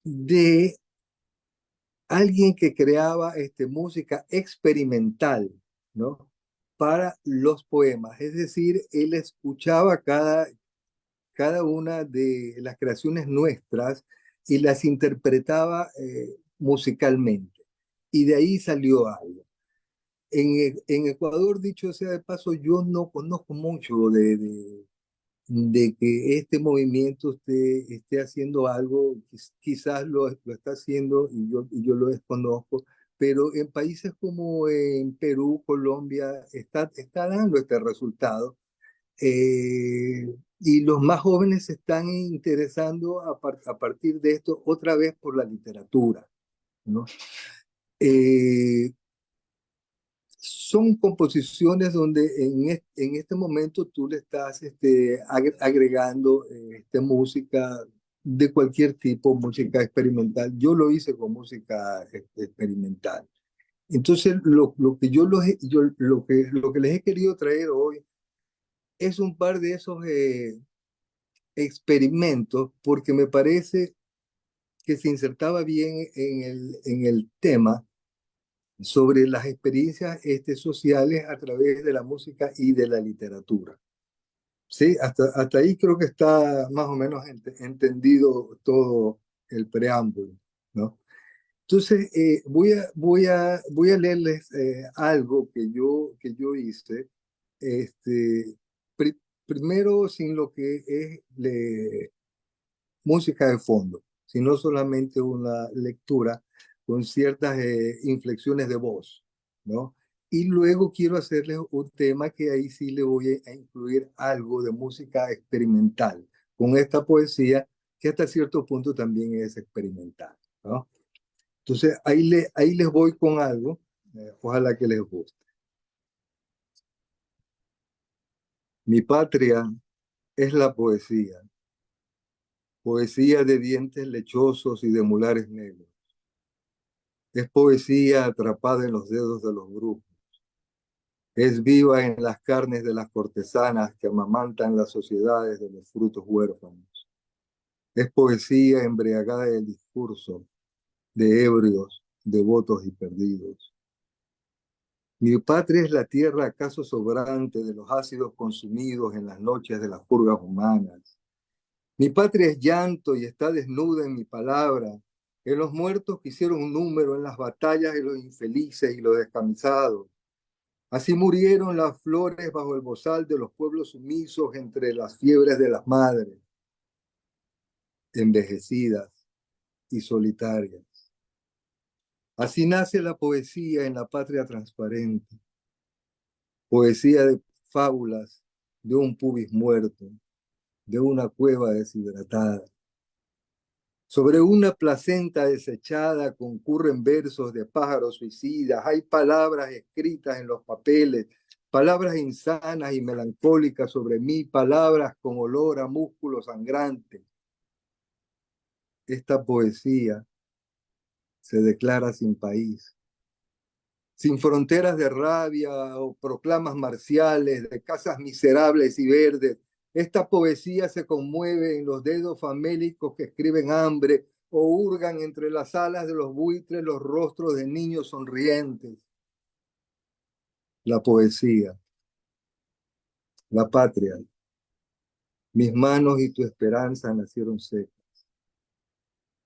de alguien que creaba música experimental, ¿no? Para los poemas. Es decir, él escuchaba cada una de las creaciones nuestras y las interpretaba musicalmente. Y de ahí salió algo. En Ecuador, dicho sea de paso, yo no conozco mucho de que este movimiento esté haciendo algo. Quizás lo está haciendo y yo lo desconozco, pero en países como en Perú, Colombia, está dando este resultado, y los más jóvenes se están interesando a partir de esto otra vez por la literatura, ¿no? Eh, Son composiciones donde en este momento tú le estás agregando música de cualquier tipo, música experimental. Yo lo hice con música experimental. Entonces, lo que les he querido traer hoy es un par de esos experimentos, porque me parece que se insertaba bien en el tema sobre las experiencias sociales a través de la música y de la literatura. Sí, hasta ahí creo que está más o menos entendido todo el preámbulo, ¿no? Entonces, voy a leerles algo que yo hice, primero sin lo que es música de fondo, sino solamente una lectura con ciertas inflexiones de voz, ¿no? Y luego quiero hacerles un tema que ahí sí le voy a incluir algo de música experimental, con esta poesía que hasta cierto punto también es experimental, ¿no? Entonces ahí les voy con algo, ojalá que les guste. Mi patria es la poesía, poesía de dientes lechosos y de mulares negros. Es poesía atrapada en los dedos de los brujos. Es viva en las carnes de las cortesanas que amamantan las sociedades de los frutos huérfanos. Es poesía embriagada del discurso de ebrios, devotos y perdidos. Mi patria es la tierra acaso sobrante de los ácidos consumidos en las noches de las purgas humanas. Mi patria es llanto y está desnuda en mi palabra, en los muertos que hicieron un número en las batallas de los infelices y los descamisados. Así murieron las flores bajo el bozal de los pueblos sumisos entre las fiebres de las madres, envejecidas y solitarias. Así nace la poesía en la patria transparente, poesía de fábulas de un pubis muerto, de una cueva deshidratada. Sobre una placenta desechada concurren versos de pájaros suicidas. Hay palabras escritas en los papeles, palabras insanas y melancólicas sobre mí, palabras con olor a músculo sangrante. Esta poesía se declara sin país, sin fronteras de rabia o proclamas marciales, de casas miserables y verdes. Esta poesía se conmueve en los dedos famélicos que escriben hambre o hurgan entre las alas de los buitres los rostros de niños sonrientes. La poesía, la patria, mis manos y tu esperanza nacieron secas.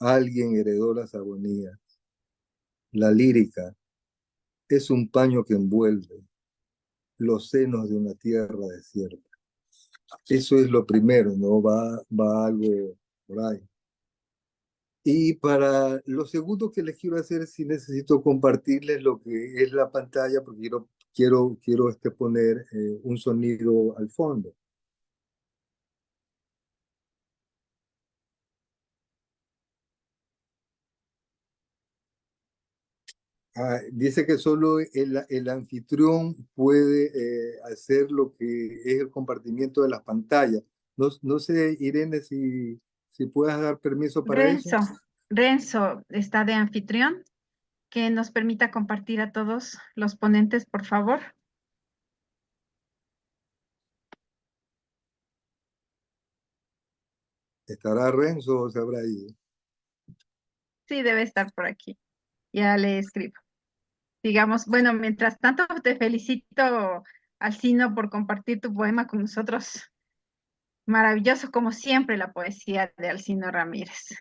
Alguien heredó las agonías. La lírica es un paño que envuelve los senos de una tierra desierta. Eso es lo primero, ¿no? Va algo por ahí. Y para lo segundo que les quiero hacer, sí necesito compartirles lo que es la pantalla, porque quiero poner un sonido al fondo. Dice que solo el anfitrión puede hacer lo que es el compartimiento de las pantallas. No sé, Irene, si puedas dar permiso para eso. Renzo está de anfitrión, que nos permita compartir a todos los ponentes, por favor. ¿Estará Renzo o se habrá ido? Sí, debe estar por aquí. Ya le escribo. Digamos, bueno, mientras tanto te felicito, Alcino, por compartir tu poema con nosotros. Maravilloso, como siempre, la poesía de Alcino Ramírez.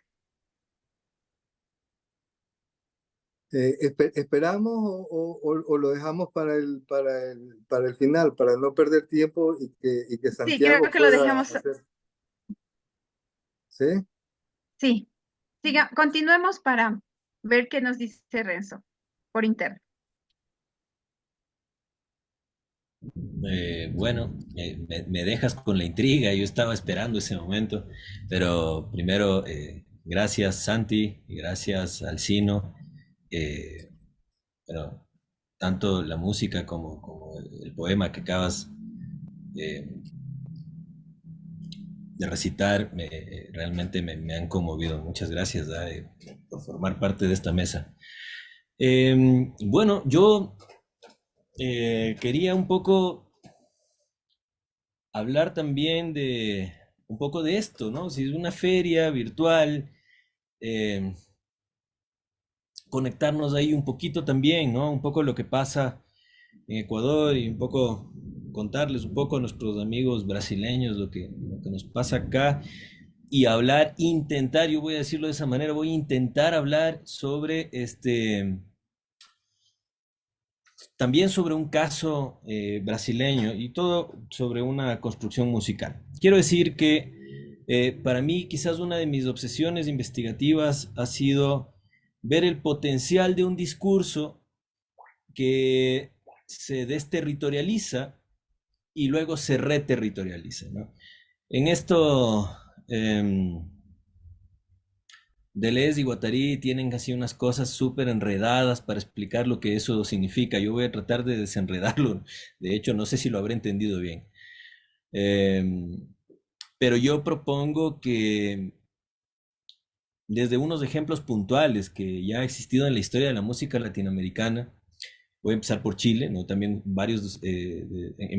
¿Esperamos o lo dejamos para el final, para no perder tiempo y que Sí, Santiago creo que lo pueda dejemos. hacer? ¿Sí? Sí, continuemos para ver qué nos dice Renzo por interno. Bueno, me dejas con la intriga, yo estaba esperando ese momento, pero primero, gracias Santi y gracias Alcino. Bueno, tanto la música como el poema que acabas de recitar realmente me han conmovido. Muchas gracias por formar parte de esta mesa. Bueno, yo quería un poco hablar también de un poco de esto, ¿no? Si es una feria virtual, conectarnos ahí un poquito también, ¿no? Un poco lo que pasa en Ecuador y un poco contarles un poco a nuestros amigos brasileños lo que nos pasa acá y hablar, intentar, yo voy a decirlo de esa manera, voy a intentar hablar sobre también sobre un caso brasileño y todo sobre una construcción musical. Quiero decir que para mí quizás una de mis obsesiones investigativas ha sido ver el potencial de un discurso que se desterritorializa y luego se reterritorializa, ¿no? En esto, Deleuze y Guattari tienen casi unas cosas súper enredadas para explicar lo que eso significa. Yo voy a tratar de desenredarlo. De hecho, no sé si lo habré entendido bien. Pero yo propongo que desde unos ejemplos puntuales que ya ha existido en la historia de la música latinoamericana, voy a empezar por Chile, ¿no? También en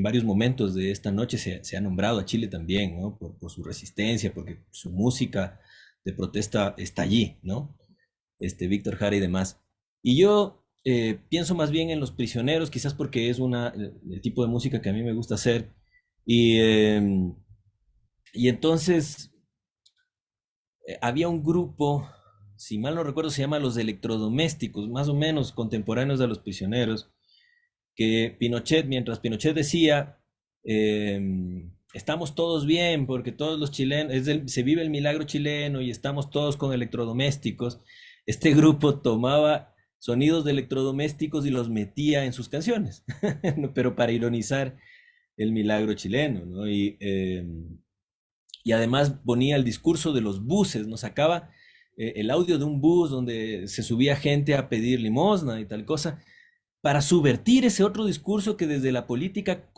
varios momentos de esta noche se ha nombrado a Chile también, ¿no? Por su resistencia, porque su música de protesta está allí, ¿no? Víctor Jara y demás. Y yo pienso más bien en Los Prisioneros, quizás porque es el tipo de música que a mí me gusta hacer. Y entonces había un grupo, si mal no recuerdo, se llama Los Electrodomésticos, más o menos contemporáneos de Los Prisioneros, que mientras Pinochet decía, estamos todos bien porque todos los chilenos, se vive el milagro chileno y estamos todos con electrodomésticos, este grupo tomaba sonidos de electrodomésticos y los metía en sus canciones, pero para ironizar el milagro chileno, ¿no? Y además ponía el discurso de los buses, nos sacaba el audio de un bus donde se subía gente a pedir limosna y tal cosa, para subvertir ese otro discurso que desde la política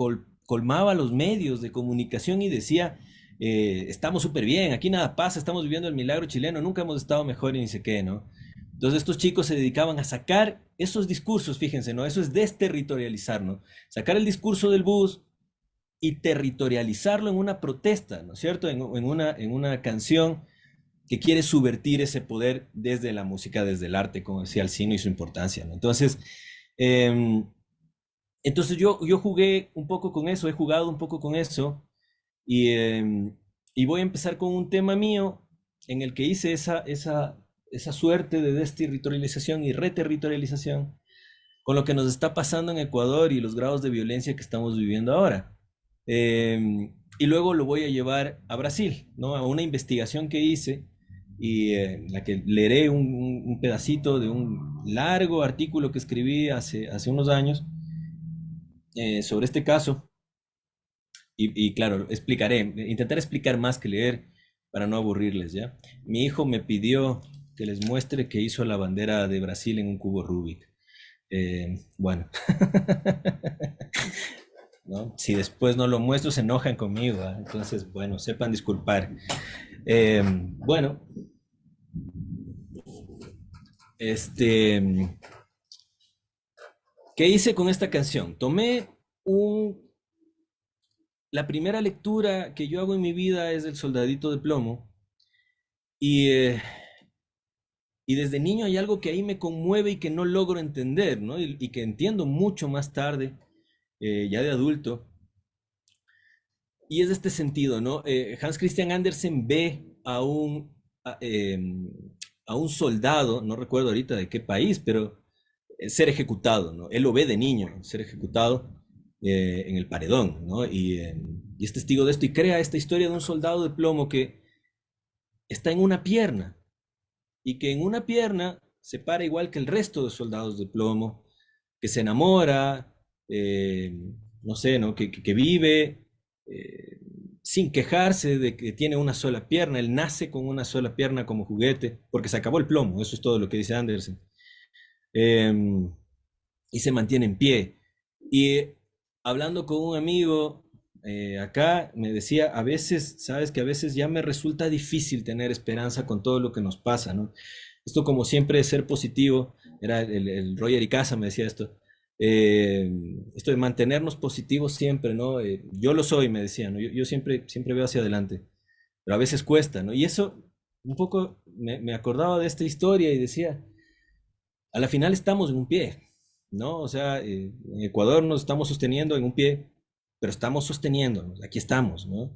colmaba los medios de comunicación y decía, estamos súper bien, aquí nada pasa, estamos viviendo el milagro chileno, nunca hemos estado mejor y ni sé qué, ¿no? Entonces estos chicos se dedicaban a sacar esos discursos, fíjense, ¿no? Eso es desterritorializar, ¿no? Sacar el discurso del bus y territorializarlo en una protesta, ¿no es cierto? En una canción que quiere subvertir ese poder desde la música, desde el arte, como decía Alcino, y su importancia, ¿no? Entonces yo jugué un poco con eso, he jugado un poco con eso, y voy a empezar con un tema mío en el que hice esa suerte de desterritorialización y reterritorialización con lo que nos está pasando en Ecuador y los grados de violencia que estamos viviendo ahora. Y luego lo voy a llevar a Brasil, ¿no? A una investigación que hice y en la que leeré un pedacito de un largo artículo que escribí hace unos años sobre este caso. Y claro, intentaré explicar más que leer para no aburrirles, ¿ya? Mi hijo me pidió que les muestre que hizo la bandera de Brasil en un cubo Rubik. Bueno, ¿no? Si después no lo muestro se enojan conmigo, ¿eh? Entonces, bueno, sepan disculpar. Bueno, ¿qué hice con esta canción? Tomé la primera lectura que yo hago en mi vida es El Soldadito de Plomo, y desde niño hay algo que ahí me conmueve y que no logro entender, ¿no? Y que entiendo mucho más tarde, ya de adulto, y es de este sentido, ¿no? Hans Christian Andersen ve a un soldado, no recuerdo ahorita de qué país, pero ser ejecutado, ¿no? Él lo ve de niño, ser ejecutado en el paredón, ¿no? Y es testigo de esto y crea esta historia de un soldado de plomo que está en una pierna y que en una pierna se para igual que el resto de soldados de plomo, que se enamora, no sé, ¿no? Que vive sin quejarse de que tiene una sola pierna. Él nace con una sola pierna como juguete, porque se acabó el plomo, eso es todo lo que dice Andersen. Y se mantiene en pie. Y hablando con un amigo acá, me decía, a veces, sabes que a veces ya me resulta difícil tener esperanza con todo lo que nos pasa, ¿no? Esto como siempre es ser positivo, era el Roger Icaza me decía esto, esto de mantenernos positivos siempre, ¿no? Yo lo soy, me decía, ¿no? Yo siempre veo hacia adelante, pero a veces cuesta, ¿no? Y eso un poco me acordaba de esta historia y decía, a la final estamos en un pie, ¿no? O sea, en Ecuador nos estamos sosteniendo en un pie, pero estamos sosteniéndonos, aquí estamos, ¿no?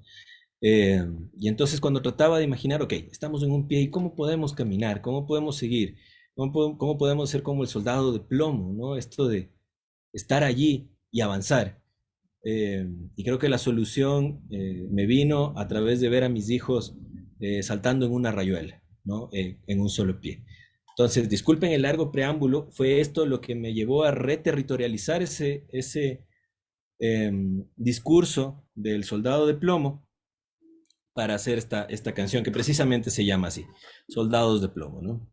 Y entonces cuando trataba de imaginar, ok, estamos en un pie, ¿y cómo podemos caminar? ¿Cómo podemos seguir? ¿Cómo podemos ser como el soldado de plomo, ¿no? Esto de estar allí y avanzar. Y creo que la solución me vino a través de ver a mis hijos saltando en una rayuela, ¿no? En un solo pie. Entonces, disculpen el largo preámbulo, fue esto lo que me llevó a reterritorializar ese discurso del Soldado de Plomo para hacer esta canción que precisamente se llama así, Soldados de Plomo, ¿no?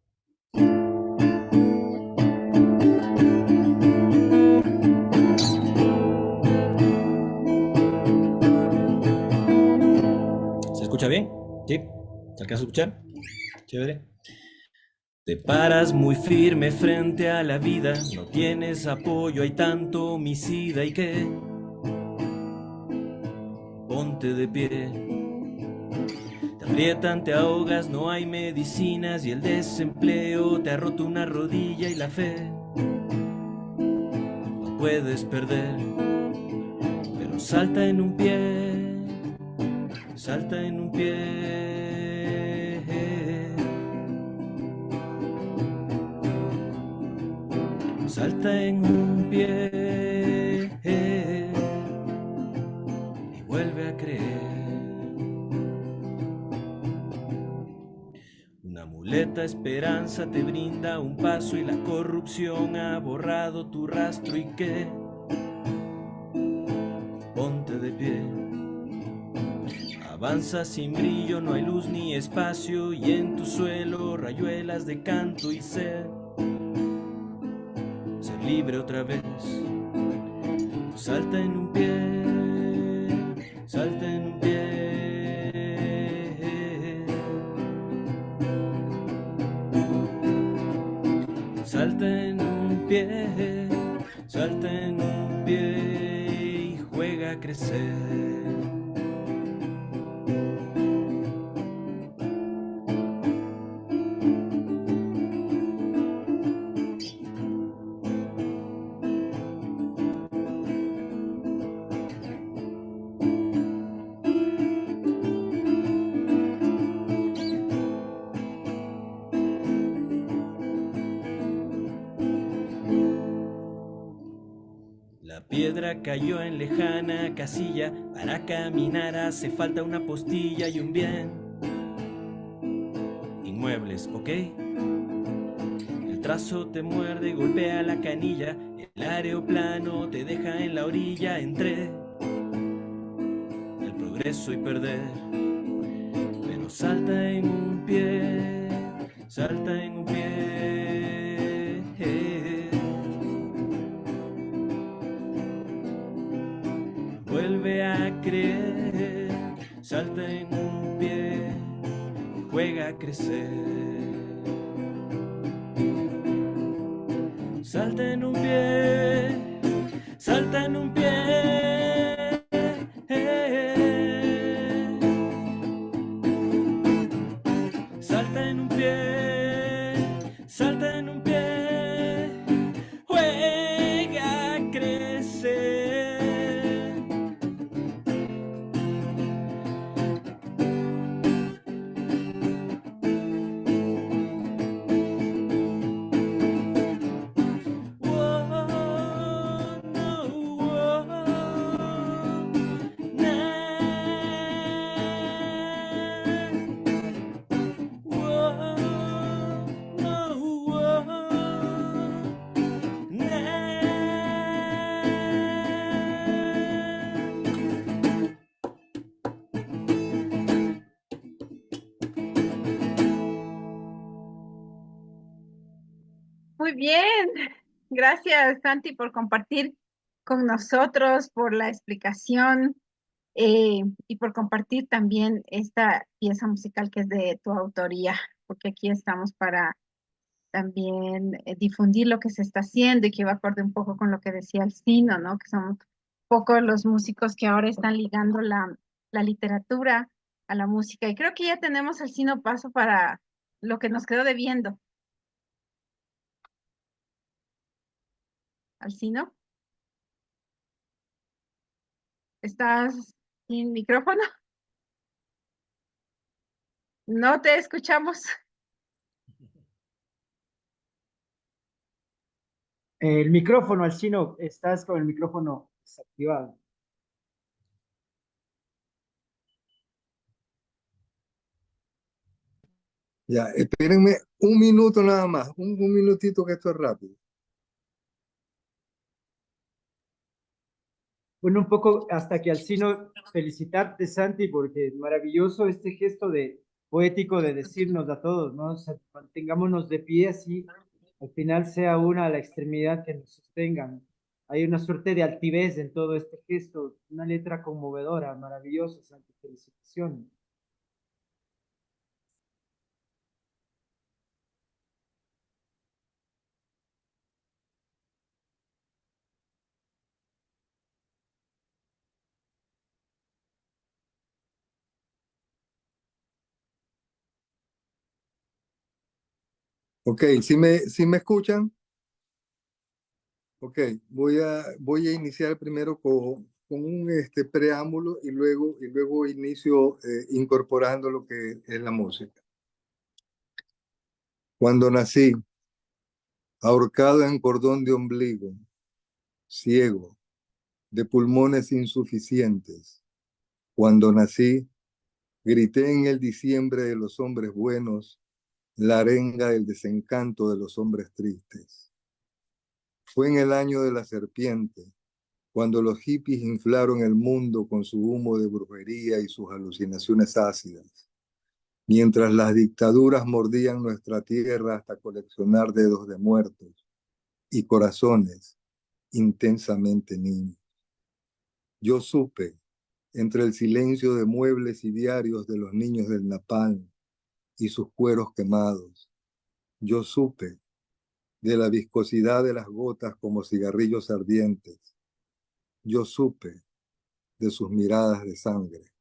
¿Se escucha bien? ¿Sí? ¿Se alcanza a escuchar? Chévere. Te paras muy firme frente a la vida, no tienes apoyo, hay tanto homicida y que ponte de pie. Te aprietan, te ahogas, no hay medicinas y el desempleo te ha roto una rodilla y la fe no puedes perder, pero salta en un pie, salta en un pie. Salta en un pie y vuelve a creer. Una muleta esperanza te brinda un paso y la corrupción ha borrado tu rastro y que ponte de pie. Avanza sin brillo, no hay luz ni espacio y en tu suelo rayuelas de canto y ser libre otra vez. Salta en un pie, salta en un pie. Salta en un pie, salta en un pie y juega a crecer. La piedra cayó en lejana casilla, para caminar hace falta una postilla y un bien. Inmuebles, ¿ok? El trazo te muerde, golpea la canilla, el aeroplano te deja en la orilla entre el progreso y perder. Pero salta en un pie, salta en un pie. Vuelve a creer, salta en un pie, juega a crecer. Salta en un pie, salta en un pie. Salta en un pie, salta en un pie, juega a crecer. Muy bien, gracias Santi por compartir con nosotros, por la explicación y por compartir también esta pieza musical que es de tu autoría, porque aquí estamos para también difundir lo que se está haciendo y que va acorde un poco con lo que decía Alcino, ¿no? Que son un poco los músicos que ahora están ligando la literatura a la música. Y creo que ya tenemos Alcino paso para lo que nos quedó debiendo. Alcino, ¿estás sin micrófono? No te escuchamos. El micrófono, Alcino, estás con el micrófono desactivado. Ya, espérenme un minuto nada más, un minutito que esto es rápido. Bueno, un poco hasta que Alcino felicitarte, Santi, porque es maravilloso este gesto de poético de decirnos a todos, ¿no? O sea, mantengámonos de pie así, al final sea una la extremidad que nos sostengan. Hay una suerte de altivez en todo este gesto, una letra conmovedora, maravillosa, Santi, felicitaciones. Ok, si me escuchan? Ok, voy a iniciar primero con un preámbulo y luego inicio incorporando lo que es la música. Cuando nací, ahorcado en cordón de ombligo, ciego, de pulmones insuficientes. Cuando nací, grité en el diciembre de los hombres buenos, la arenga del desencanto de los hombres tristes. Fue en el año de la serpiente, cuando los hippies inflaron el mundo con su humo de brujería y sus alucinaciones ácidas, mientras las dictaduras mordían nuestra tierra hasta coleccionar dedos de muertos y corazones intensamente niños. Yo supe, entre el silencio de muebles y diarios de los niños del napalm y sus cueros quemados, yo supe de la viscosidad de las gotas como cigarrillos ardientes, yo supe de sus miradas de sangre.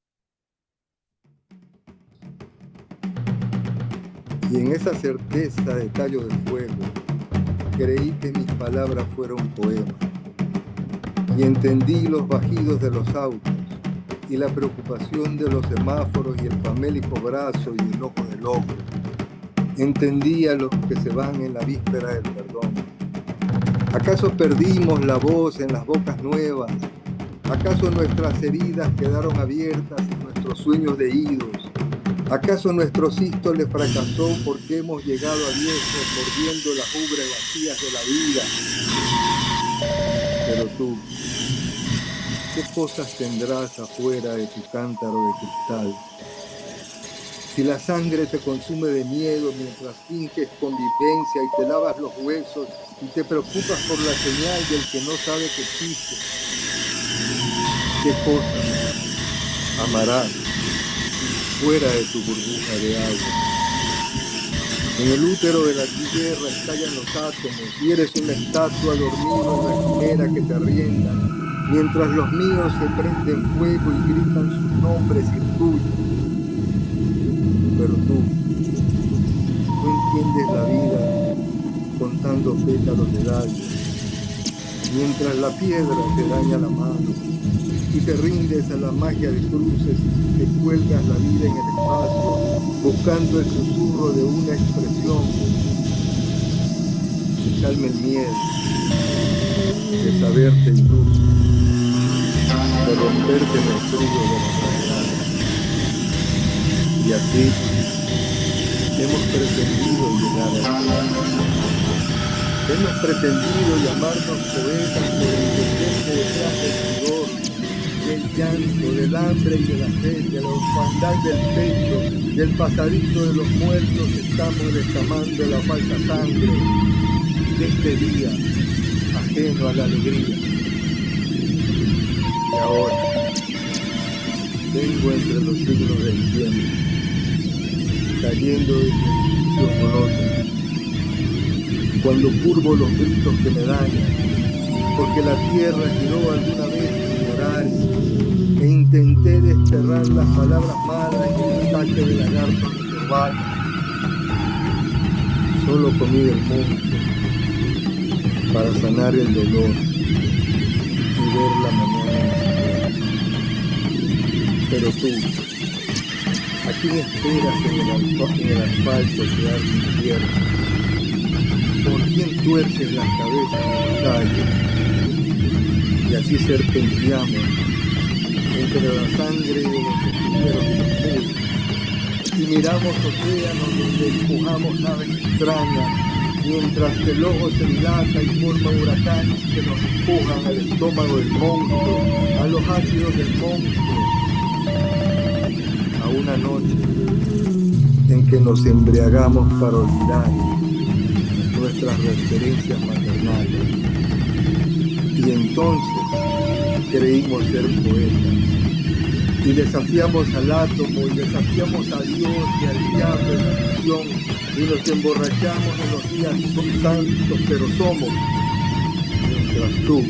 Y en esa certeza de tallo de fuego, creí que mis palabras fueron un poema. Y entendí los bajidos de los autos, y la preocupación de los semáforos, y el famélico brazo y el ojo del ojo. Entendí a los que se van en la víspera del perdón. ¿Acaso perdimos la voz en las bocas nuevas? ¿Acaso nuestras heridas quedaron abiertas y nuestros sueños de idos? ¿Acaso nuestro sístole fracasó porque hemos llegado a viejos mordiendo las ubres vacías de la vida? Pero tú, ¿qué cosas tendrás afuera de tu cántaro de cristal? Si la sangre te consume de miedo mientras finges convivencia y te lavas los huesos y te preocupas por la señal del que no sabe que existe, ¿qué cosas amarás fuera de tu burbuja de agua? En el útero de la tierra estallan los átomos y eres una estatua dormida en la quimera que te arrienda, mientras los míos se prenden fuego y gritan sus nombres y tuyos. Pero tú no entiendes la vida contando pétalos de labios, mientras la piedra te daña la mano y te rindes a la magia de cruces y te cuelgas la vida en el espacio, buscando el susurro de una expresión que calme el miedo de saberte iluso, de romperte en el frío de la realidad. Y así hemos pretendido llegar a ti. Hemos pretendido llamarnos poetas por el intendente detrás del sudor, del llanto, del hambre y de la sed, de la orfandad del pecho, del pasadizo de los muertos. Estamos destamando la falsa sangre de este día, ajeno a la alegría. Y ahora, vengo entre los siglos del tiempo, cayendo de mi edificio monótono, cuando curvo los gritos que me dañan, porque la tierra giró alguna vez sin orar, e intenté desterrar las palabras malas y el ataque de lagartos verbales. Solo comí del monstruo para sanar el dolor y ver la mañana encender. Pero tú, ¿a quién esperas en el asfalto quedar sin tierra? ¿Por quién tuerces las cabezas en la calle? Y así serpenteamos entre la sangre de los que estuvieron en los muros, y miramos océanos donde empujamos naves extrañas, mientras el ojo se dilata y forma huracanes que nos empujan al estómago del monstruo, a los ácidos del monstruo, a una noche en que nos embriagamos para olvidar nuestras referencias maternales. Y entonces creímos ser poetas. Y desafiamos al átomo, y desafiamos a Dios y al diablo en la ficción, y nos emborrachamos en los días santos, pero somos, mientras tú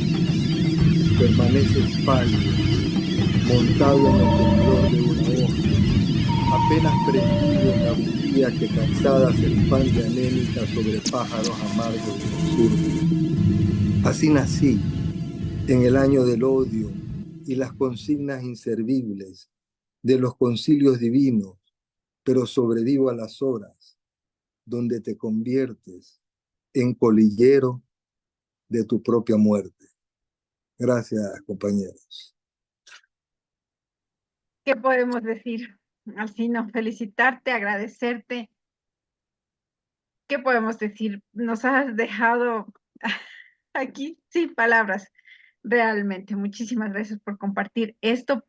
permaneces pálido, montado en el temblor de una hoja, apenas prendido en la bujía que cansada se expande anémica sobre pájaros amargos del sur. Así nací, en el año del odio y las consignas inservibles de los concilios divinos, pero sobrevivo a las horas donde te conviertes en colillero de tu propia muerte. Gracias, compañeros. ¿Qué podemos decir, Alcino? Felicitarte, agradecerte. ¿Qué podemos decir? Nos has dejado aquí sin palabras, realmente. Muchísimas gracias por compartir esto,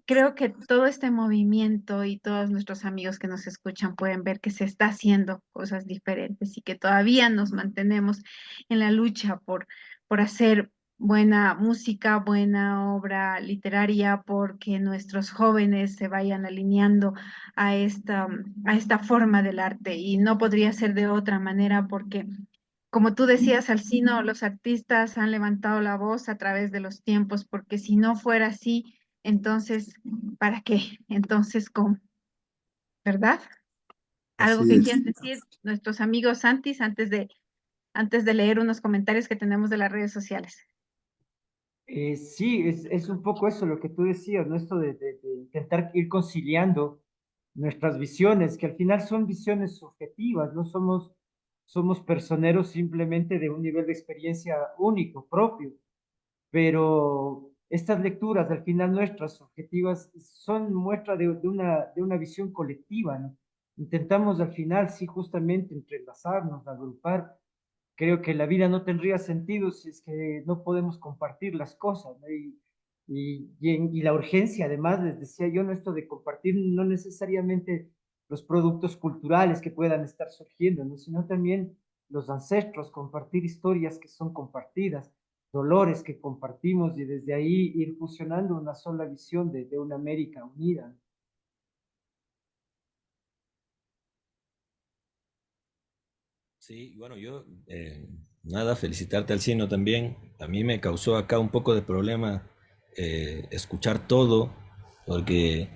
creo que todo este movimiento y todos nuestros amigos que nos escuchan pueden ver que se está haciendo cosas diferentes y que todavía nos mantenemos en la lucha por hacer buena música, buena obra literaria, porque nuestros jóvenes se vayan alineando a esta forma del arte. Y no podría ser de otra manera porque, como tú decías, Alcino, los artistas han levantado la voz a través de los tiempos, porque si no fuera así, entonces, ¿para qué? Entonces, ¿cómo? ¿Verdad? ¿Algo Así que es. quieran decir nuestros amigos Santis antes de leer unos comentarios que tenemos de las redes sociales? Sí, es un poco eso lo que tú decías, ¿no? Esto de intentar ir conciliando nuestras visiones, que al final son visiones subjetivas, no somos personeros simplemente de un nivel de experiencia único, propio, pero estas lecturas al final nuestras subjetivas son muestra de una visión colectiva, ¿no? Intentamos al final, sí, justamente entrelazarnos, agrupar. Creo que la vida no tendría sentido si es que no podemos compartir las cosas, ¿no? Y la urgencia, además, les decía yo, ¿no? Esto de compartir no necesariamente los productos culturales que puedan estar surgiendo, ¿no? Sino también los ancestros, compartir historias que son compartidas, dolores que compartimos y desde ahí ir fusionando una sola visión de una América unida. Sí, bueno, yo, nada, felicitarte al Alcino también. A mí me causó acá un poco de problema escuchar todo, porque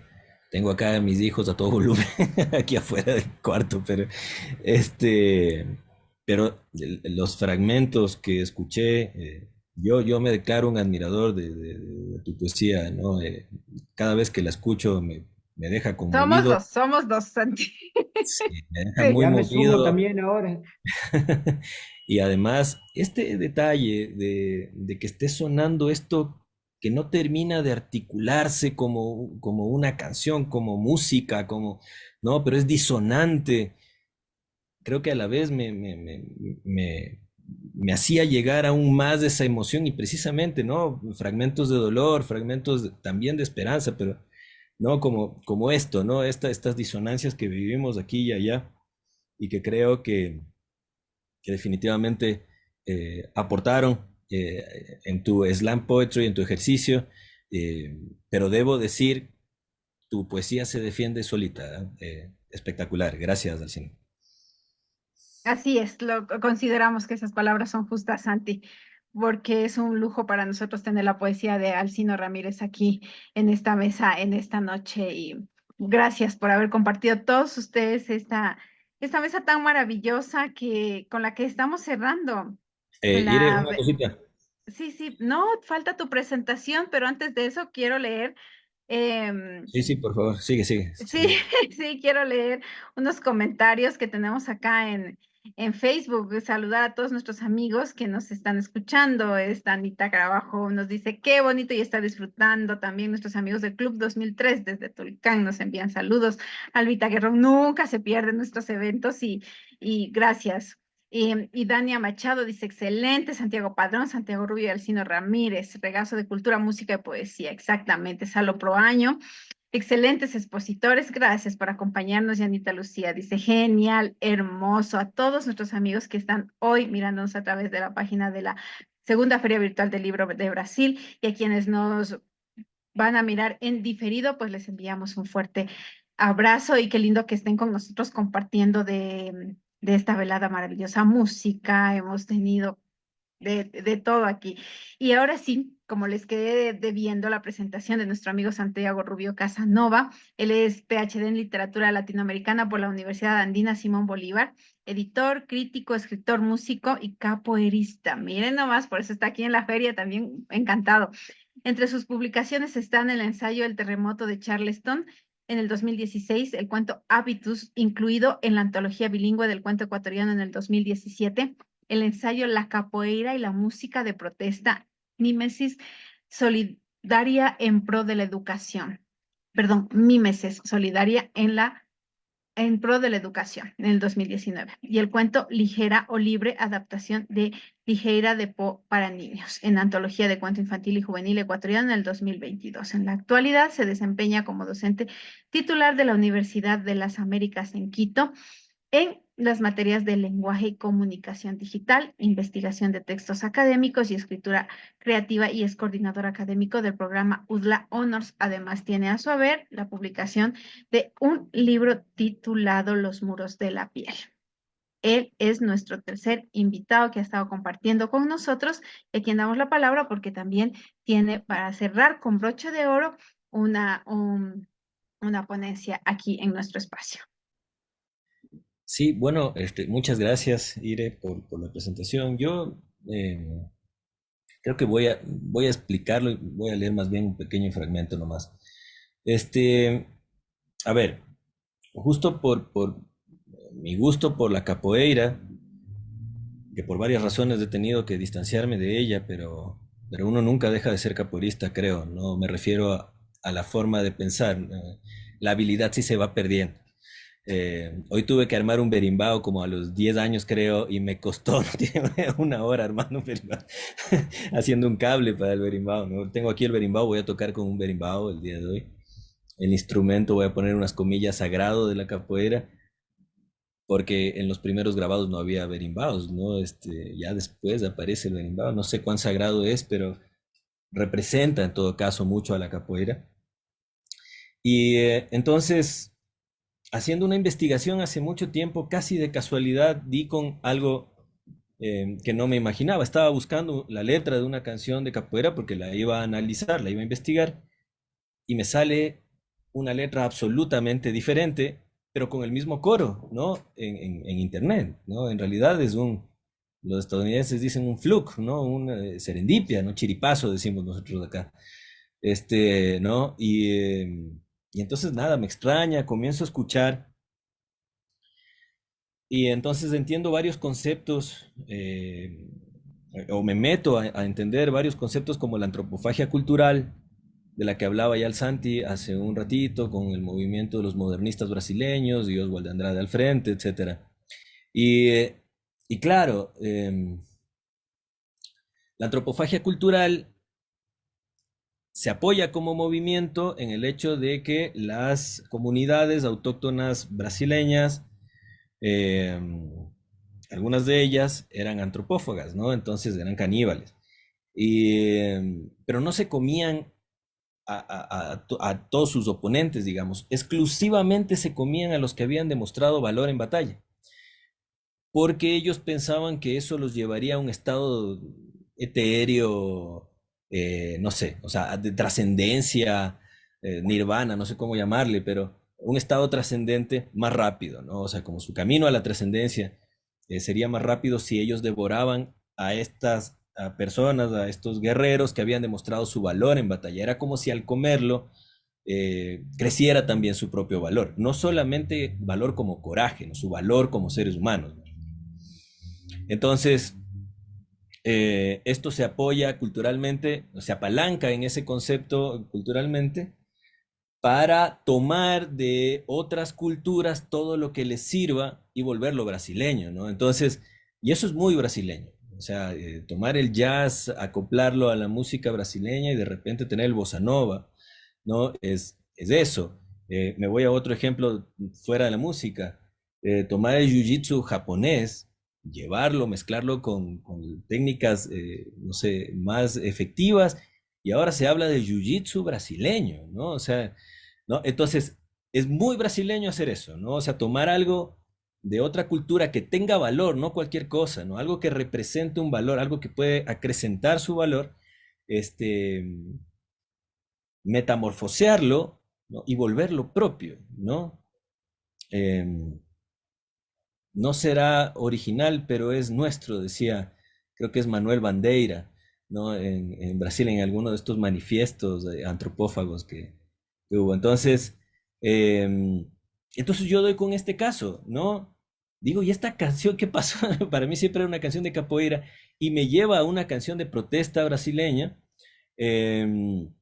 tengo acá a mis hijos a todo volumen, aquí afuera del cuarto, este, pero los fragmentos que escuché, yo me declaro un admirador de tu poesía, ¿no? Cada vez que la escucho me deja conmovido, Somos dos, Santi. sí, me deja Sí. muy Ya me sumo movido. también ahora. Y además, este detalle de que esté sonando esto que no termina de articularse como una canción, como música, no, pero es disonante, creo que a la vez me, me hacía llegar aún más de esa emoción y precisamente, ¿no? Fragmentos de dolor, también de esperanza, pero no como esto, ¿no? Estas disonancias que vivimos aquí y allá y que creo que definitivamente aportaron en tu slam poetry, en tu ejercicio, pero debo decir, tu poesía se defiende solita, espectacular, gracias, Alcino. Así es, consideramos que esas palabras son justas, Santi, porque es un lujo para nosotros tener la poesía de Alcino Ramírez aquí en esta mesa, en esta noche. Y gracias por haber compartido todos ustedes esta mesa tan maravillosa con la que estamos cerrando. Iré, La, una cosita. sí, sí, no, falta tu presentación, pero antes de eso quiero leer. em, Sí, sí, por favor, sigue, sigue. Sí, sí, quiero leer unos comentarios que tenemos acá en Facebook, saludar a todos nuestros amigos que nos están escuchando. Esta Anita Carabajo nos dice, qué bonito y está disfrutando. También nuestros amigos del Club 2003 desde Tulcán nos envían saludos. Albita Guerrón, nunca se pierden nuestros eventos y gracias. Y Dania Machado dice, excelente, Santiago Padrón, Santiago Rubio y Alcino Ramírez, regazo de cultura, música y poesía, exactamente, Salo Proaño. Excelentes expositores, gracias por acompañarnos, Yanita Lucía. Dice, genial, hermoso. A todos nuestros amigos que están hoy mirándonos a través de la página de la Segunda Feria Virtual del Libro de Brasil y a quienes nos van a mirar en diferido, pues les enviamos un fuerte abrazo y qué lindo que estén con nosotros compartiendo de esta velada maravillosa música. Hemos tenido de todo aquí. Y ahora sí, como les quedé debiendo la presentación de nuestro amigo Santiago Rubio Casanova, él es PhD en Literatura Latinoamericana por la Universidad Andina Simón Bolívar, editor, crítico, escritor, músico y capoeirista. Miren nomás, por eso está aquí en la feria también, encantado. Entre sus publicaciones están el ensayo El terremoto de Charleston, en el 2016, el cuento Habitus, incluido en la antología bilingüe del cuento ecuatoriano en el 2017, el ensayo La capoeira y la música de protesta, Mímesis solidaria en pro de la educación. Perdón, Mímesis solidaria en pro de la educación en el 2019. Y el cuento Ligera o Libre, adaptación de Ligeira de Poe para niños, en antología de cuento infantil y juvenil ecuatoriano en el 2022. En la actualidad se desempeña como docente titular de la Universidad de las Américas en Quito, en las materias de lenguaje y comunicación digital, investigación de textos académicos y escritura creativa, y es coordinador académico del programa UDLA Honors. Además, tiene a su haber la publicación de un libro titulado Los muros de la piel. Él es nuestro tercer invitado que ha estado compartiendo con nosotros, y a quien damos la palabra porque también tiene para cerrar con broche de oro una ponencia aquí en nuestro espacio. Sí, bueno, muchas gracias, Ire, por la presentación. Yo creo que voy a explicarlo y voy a leer más bien un pequeño fragmento nomás. A ver, justo por mi gusto por la capoeira, que por varias razones he tenido que distanciarme de ella, pero uno nunca deja de ser capoeirista, creo, ¿no? Me refiero a la forma de pensar. La habilidad sí se va perdiendo. Hoy tuve que armar un berimbau como a los 10 años, creo, y me costó una hora armando un berimbau, haciendo un cable para el berimbau, ¿no? Tengo aquí el berimbau, voy a tocar con un berimbau el día de hoy. El instrumento voy a poner unas comillas sagrado de la capoeira, porque en los primeros grabados no había berimbaos, ¿no? Ya después aparece el berimbau, no sé cuán sagrado es, pero representa en todo caso mucho a la capoeira. Y entonces, haciendo una investigación hace mucho tiempo, casi de casualidad, di con algo que no me imaginaba. Estaba buscando la letra de una canción de capoeira porque la iba a analizar, la iba a investigar, y me sale una letra absolutamente diferente, pero con el mismo coro, ¿no? En internet, ¿no? En realidad es los estadounidenses dicen un fluke, ¿no? Una serendipia, ¿no? Chiripazo decimos nosotros acá. ¿No? Y entonces nada, me extraña, comienzo a escuchar y entonces entiendo varios conceptos, o me meto a entender varios conceptos como la antropofagia cultural, de la que hablaba ya el Santi hace un ratito, con el movimiento de los modernistas brasileños y Oswald de Andrade al frente, etc. Y claro, la antropofagia cultural se apoya como movimiento en el hecho de que las comunidades autóctonas brasileñas, algunas de ellas eran antropófagas, ¿no? Entonces eran caníbales. Pero no se comían a todos sus oponentes, digamos. Exclusivamente se comían a los que habían demostrado valor en batalla, porque ellos pensaban que eso los llevaría a un estado etéreo, no sé, o sea, de trascendencia, nirvana, no sé cómo llamarle, pero un estado trascendente más rápido, ¿no? O sea, como su camino a la trascendencia sería más rápido si ellos devoraban a estas personas, a estos guerreros que habían demostrado su valor en batalla. Era como si al comerlo creciera también su propio valor, no solamente valor como coraje, ¿no? Su valor como seres humanos, ¿no? Entonces, esto se apoya culturalmente, se apalanca en ese concepto culturalmente para tomar de otras culturas todo lo que les sirva y volverlo brasileño, ¿no? Entonces, y eso es muy brasileño. O sea, tomar el jazz, acoplarlo a la música brasileña y de repente tener el bossa nova, ¿no? Es eso. Me voy a otro ejemplo fuera de la música. Tomar el jiu-jitsu japonés, llevarlo, mezclarlo con técnicas, no sé, más efectivas, y ahora se habla de jiu-jitsu brasileño, ¿no? O sea, ¿no? Entonces, es muy brasileño hacer eso, ¿no? O sea, tomar algo de otra cultura que tenga valor, no cualquier cosa, ¿no? Algo que represente un valor, algo que puede acrecentar su valor, este, metamorfosearlo, ¿no? Y volverlo propio, ¿no? Em, no será original, pero es nuestro, decía, creo que es Manuel Bandeira, ¿no? En Brasil, en alguno de estos manifiestos antropófagos que hubo. Entonces, entonces yo doy con este caso, ¿no? Digo, ¿y esta canción qué pasó? Para mí siempre era una canción de capoeira y me lleva a una canción de protesta brasileña, em,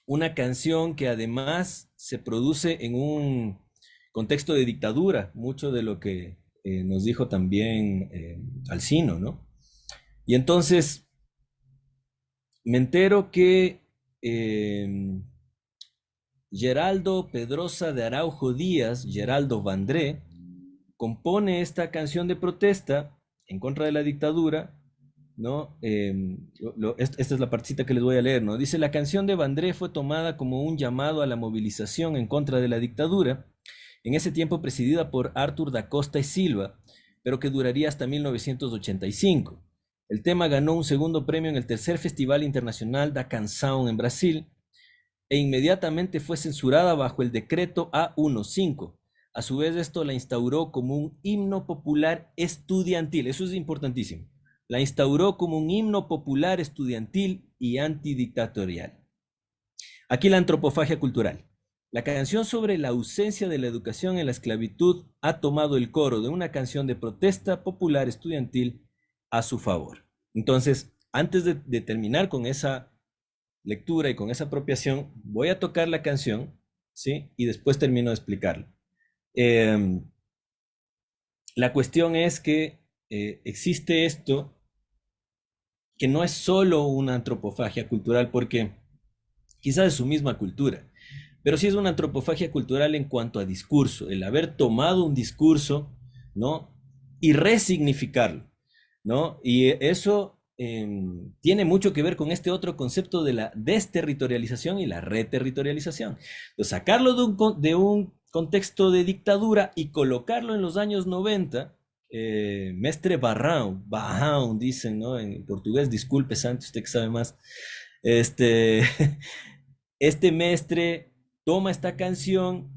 una canción que además se produce en un contexto de dictadura, mucho de lo que nos dijo también Alcino, ¿no? Y entonces me entero que Geraldo Pedrosa de Araujo Díaz, Geraldo Vandré, compone esta canción de protesta en contra de la dictadura, ¿no? Esta es la partecita que les voy a leer, ¿no? Dice, la canción de Vandré fue tomada como un llamado a la movilización en contra de la dictadura, en ese tiempo presidida por Arthur da Costa y Silva, pero que duraría hasta 1985. El tema ganó un segundo premio en el tercer Festival Internacional da Canção en Brasil, e inmediatamente fue censurada bajo el decreto A15. A su vez, esto la instauró como un himno popular estudiantil. Eso es importantísimo. La instauró como un himno popular estudiantil y antidictatorial. Aquí la antropofagia cultural. La canción sobre la ausencia de la educación en la esclavitud ha tomado el coro de una canción de protesta popular estudiantil a su favor. Entonces, antes de terminar con esa lectura y con esa apropiación, voy a tocar la canción, ¿sí? Y después termino de explicarlo. La cuestión es que existe esto que no es solo una antropofagia cultural, porque quizás es su misma cultura, pero sí es una antropofagia cultural en cuanto a discurso, el haber tomado un discurso, ¿no? Y resignificarlo, ¿no? Y eso tiene mucho que ver con este otro concepto de la desterritorialización y la reterritorialización. Entonces, sacarlo de un contexto de dictadura y colocarlo en los años 90, mestre Barrão, dicen, ¿no? En portugués, disculpe, Santi, usted que sabe más. Este mestre toma esta canción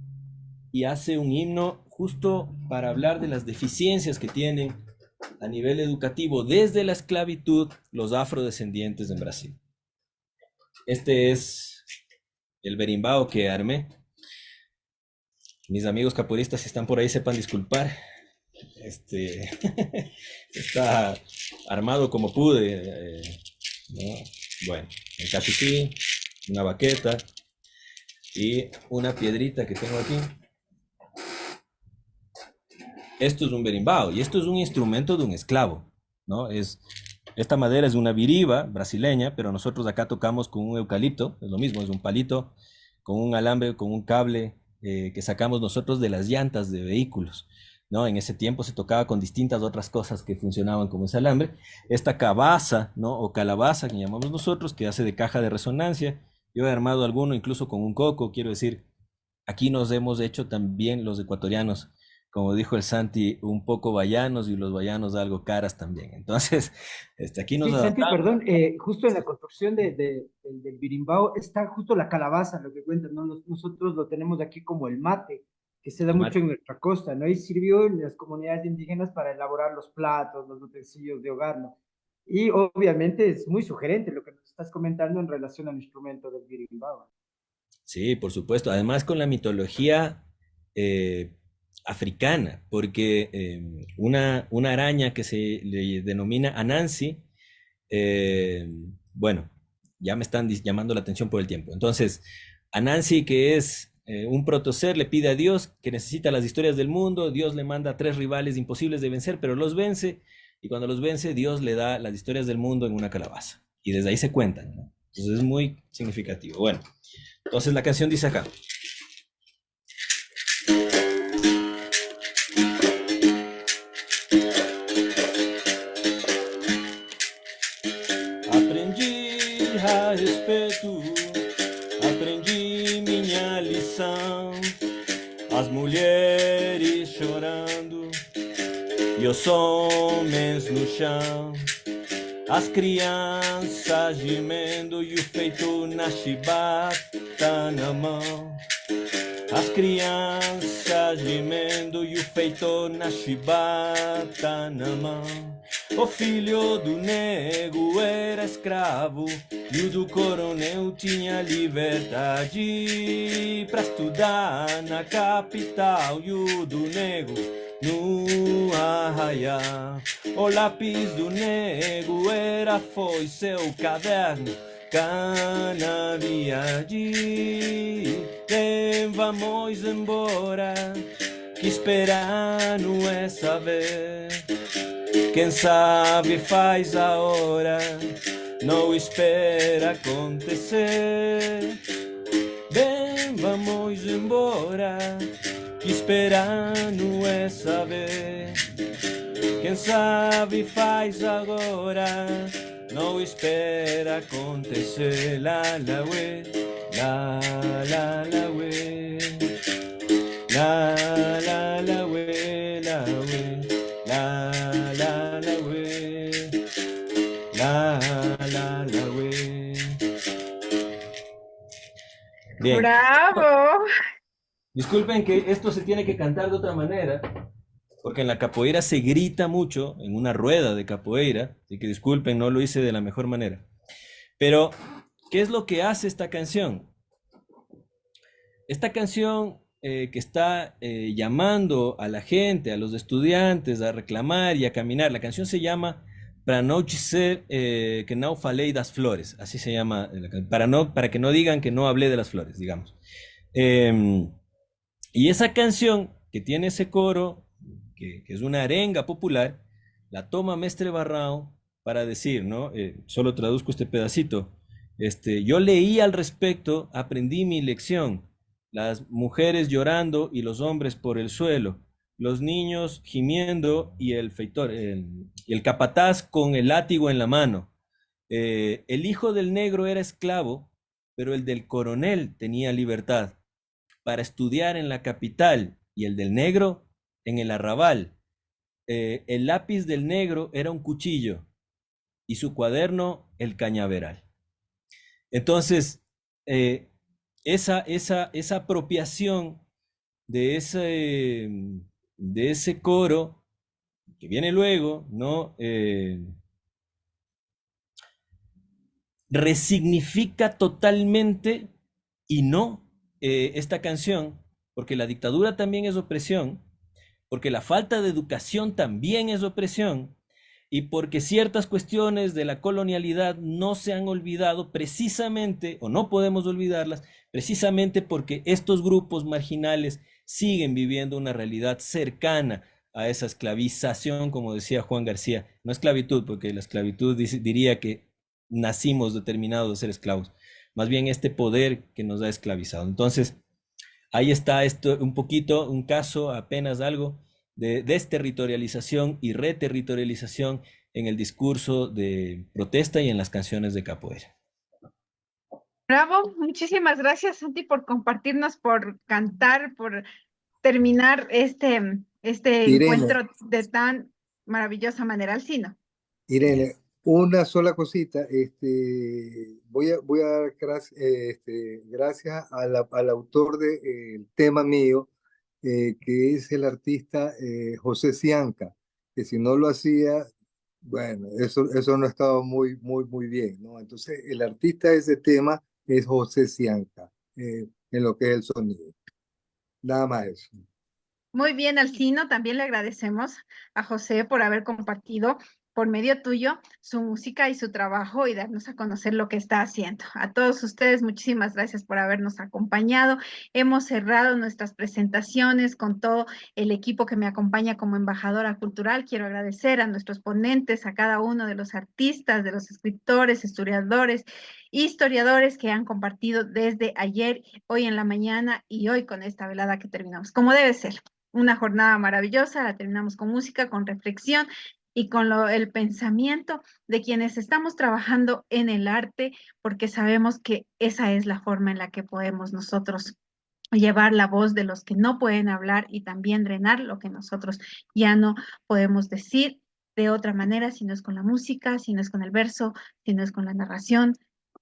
y hace un himno justo para hablar de las deficiencias que tienen a nivel educativo desde la esclavitud los afrodescendientes en Brasil. Este es el berimbau que armé. Mis amigos capoeiristas, si están por ahí, sepan disculpar. Está armado como pude, ¿no? Bueno, el cachiquí, una baqueta y una piedrita que tengo aquí. Esto es un berimbau y esto es un instrumento de un esclavo, ¿no? Esta madera es una viriba brasileña, pero nosotros acá tocamos con un eucalipto, es lo mismo, es un palito con un alambre, con un cable que sacamos nosotros de las llantas de vehículos, ¿no? En ese tiempo se tocaba con distintas otras cosas que funcionaban como ese alambre. Esta cabaza, ¿no? O calabaza que llamamos nosotros, que hace de caja de resonancia. Yo he armado alguno incluso con un coco, quiero decir, aquí nos hemos hecho también los ecuatorianos, como dijo el Santi, un poco bayanos y los bayanos algo caras también. Entonces, aquí nos Sí, Santi, adaptamos. perdón, justo en la construcción del birimbao está justo la calabaza, lo que cuentan, ¿no? Nosotros lo tenemos aquí como el mate, que se da El mucho mate. en nuestra costa, ¿no? Y sirvió en las comunidades indígenas para elaborar los platos, los utensilios de hogar, ¿no? Y obviamente es muy sugerente lo que nos estás comentando en relación al instrumento del birimbao. Sí, por supuesto. Además, con la mitología africana, porque una araña que se le denomina Anansi, eh, bueno, ya me están llamando la atención por el tiempo. Entonces, Anansi, que es un protoser, le pide a Dios que necesita las historias del mundo. Dios le manda 3 rivales imposibles de vencer, pero los vence. Y cuando los vence, Dios le da las historias del mundo en una calabaza. Y desde ahí se cuentan, ¿no? Entonces es muy significativo. Bueno, entonces la canción dice acá. Aprendi a respeito, aprendi minha lição. As mulheres chorando e os homens no chão. As crianças gemendo e o feito na chibata na mão. As crianças gemendo e o feito na chibata na mão. O filho do nego era escravo e o do coronel tinha liberdade pra estudar na capital. E o do nego no arraial. O lápis do nego era foi seu caderno canaviade. Vamos embora, que esperar não é saber. Quem sabe faz a hora, não espera acontecer. Bem, vamos embora, que esperar não é saber. Quem sabe faz agora, não espera acontecer. La la we, la we, la we, la we, la we, la we. Bien. ¡Bravo! Disculpen que esto se tiene que cantar de otra manera, porque en la capoeira se grita mucho, en una rueda de capoeira, así que disculpen, no lo hice de la mejor manera. Pero, ¿qué es lo que hace esta canción? Esta canción que está llamando a la gente, a los estudiantes, a reclamar y a caminar, la canción se llama Para no dizer que no falei das flores, así se llama, para que no digan que no hablé de las flores, digamos. Y esa canción que tiene ese coro, que es una arenga popular, la toma Mestre Barrao para decir, ¿no? Solo traduzco este pedacito. Yo leí al respecto, aprendí mi lección. Las mujeres llorando y los hombres por el suelo, los niños gimiendo y el feitor, y el capataz con el látigo en la mano. El hijo del negro era esclavo, pero el del coronel tenía libertad para estudiar en la capital y el del negro en el arrabal. El lápiz del negro era un cuchillo y su cuaderno el cañaveral. Entonces, esa apropiación de ese coro que viene luego, ¿no? Resignifica totalmente y no esta canción, porque la dictadura también es opresión, porque la falta de educación también es opresión, y porque ciertas cuestiones de la colonialidad no se han olvidado precisamente, o no podemos olvidarlas, precisamente porque estos grupos marginales siguen viviendo una realidad cercana a esa esclavización, como decía Juan García. No esclavitud, porque la esclavitud diría que nacimos determinados a ser esclavos, más bien este poder que nos ha esclavizado. Entonces, ahí está esto, un poquito, un caso, apenas algo, de desterritorialización y reterritorialización en el discurso de protesta y en las canciones de capoeira. Bravo, muchísimas gracias, Santi, por compartirnos, por cantar, por terminar este Irene, encuentro de tan maravillosa manera. Alcino. Irene, una sola cosita. Voy a dar gracias al autor del tema mío, que es el artista José Cianca, que si no lo hacía, bueno, eso no estaba muy bien, ¿no? Entonces, el artista de ese tema es José Cianca, en lo que es el sonido. Nada más eso. Muy bien, Alcino, también le agradecemos a José por haber compartido por medio tuyo su música y su trabajo y darnos a conocer lo que está haciendo. A todos ustedes, muchísimas gracias por habernos acompañado. Hemos cerrado nuestras presentaciones con todo el equipo que me acompaña como embajadora cultural. Quiero agradecer a nuestros ponentes, a cada uno de los artistas, de los escritores, historiadores, historiadores que han compartido desde ayer, hoy en la mañana y hoy con esta velada que terminamos, como debe ser. Una jornada maravillosa, la terminamos con música, con reflexión y con el pensamiento de quienes estamos trabajando en el arte, porque sabemos que esa es la forma en la que podemos nosotros llevar la voz de los que no pueden hablar y también drenar lo que nosotros ya no podemos decir de otra manera, si no es con la música, si no es con el verso, si no es con la narración,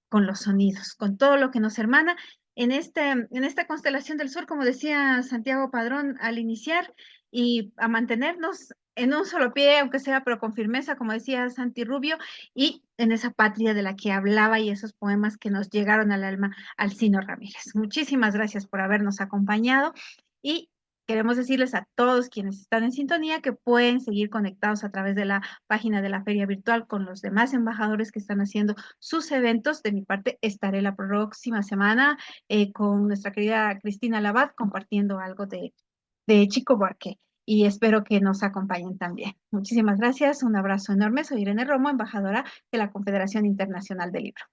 con los sonidos, con todo lo que nos hermana en esta constelación del sur, como decía Santiago Padrón al iniciar, y a mantenernos en un solo pie, aunque sea, pero con firmeza, como decía Santi Rubio, y en esa patria de la que hablaba y esos poemas que nos llegaron al alma, Alcino Ramírez. Muchísimas gracias por habernos acompañado y queremos decirles a todos quienes están en sintonía que pueden seguir conectados a través de la página de la Feria Virtual con los demás embajadores que están haciendo sus eventos. De mi parte, estaré la próxima semana con nuestra querida Cristina Labat compartiendo algo de Chico Buarque y espero que nos acompañen también. Muchísimas gracias, un abrazo enorme. Soy Irene Romo, embajadora de la Confederación Internacional del Libro.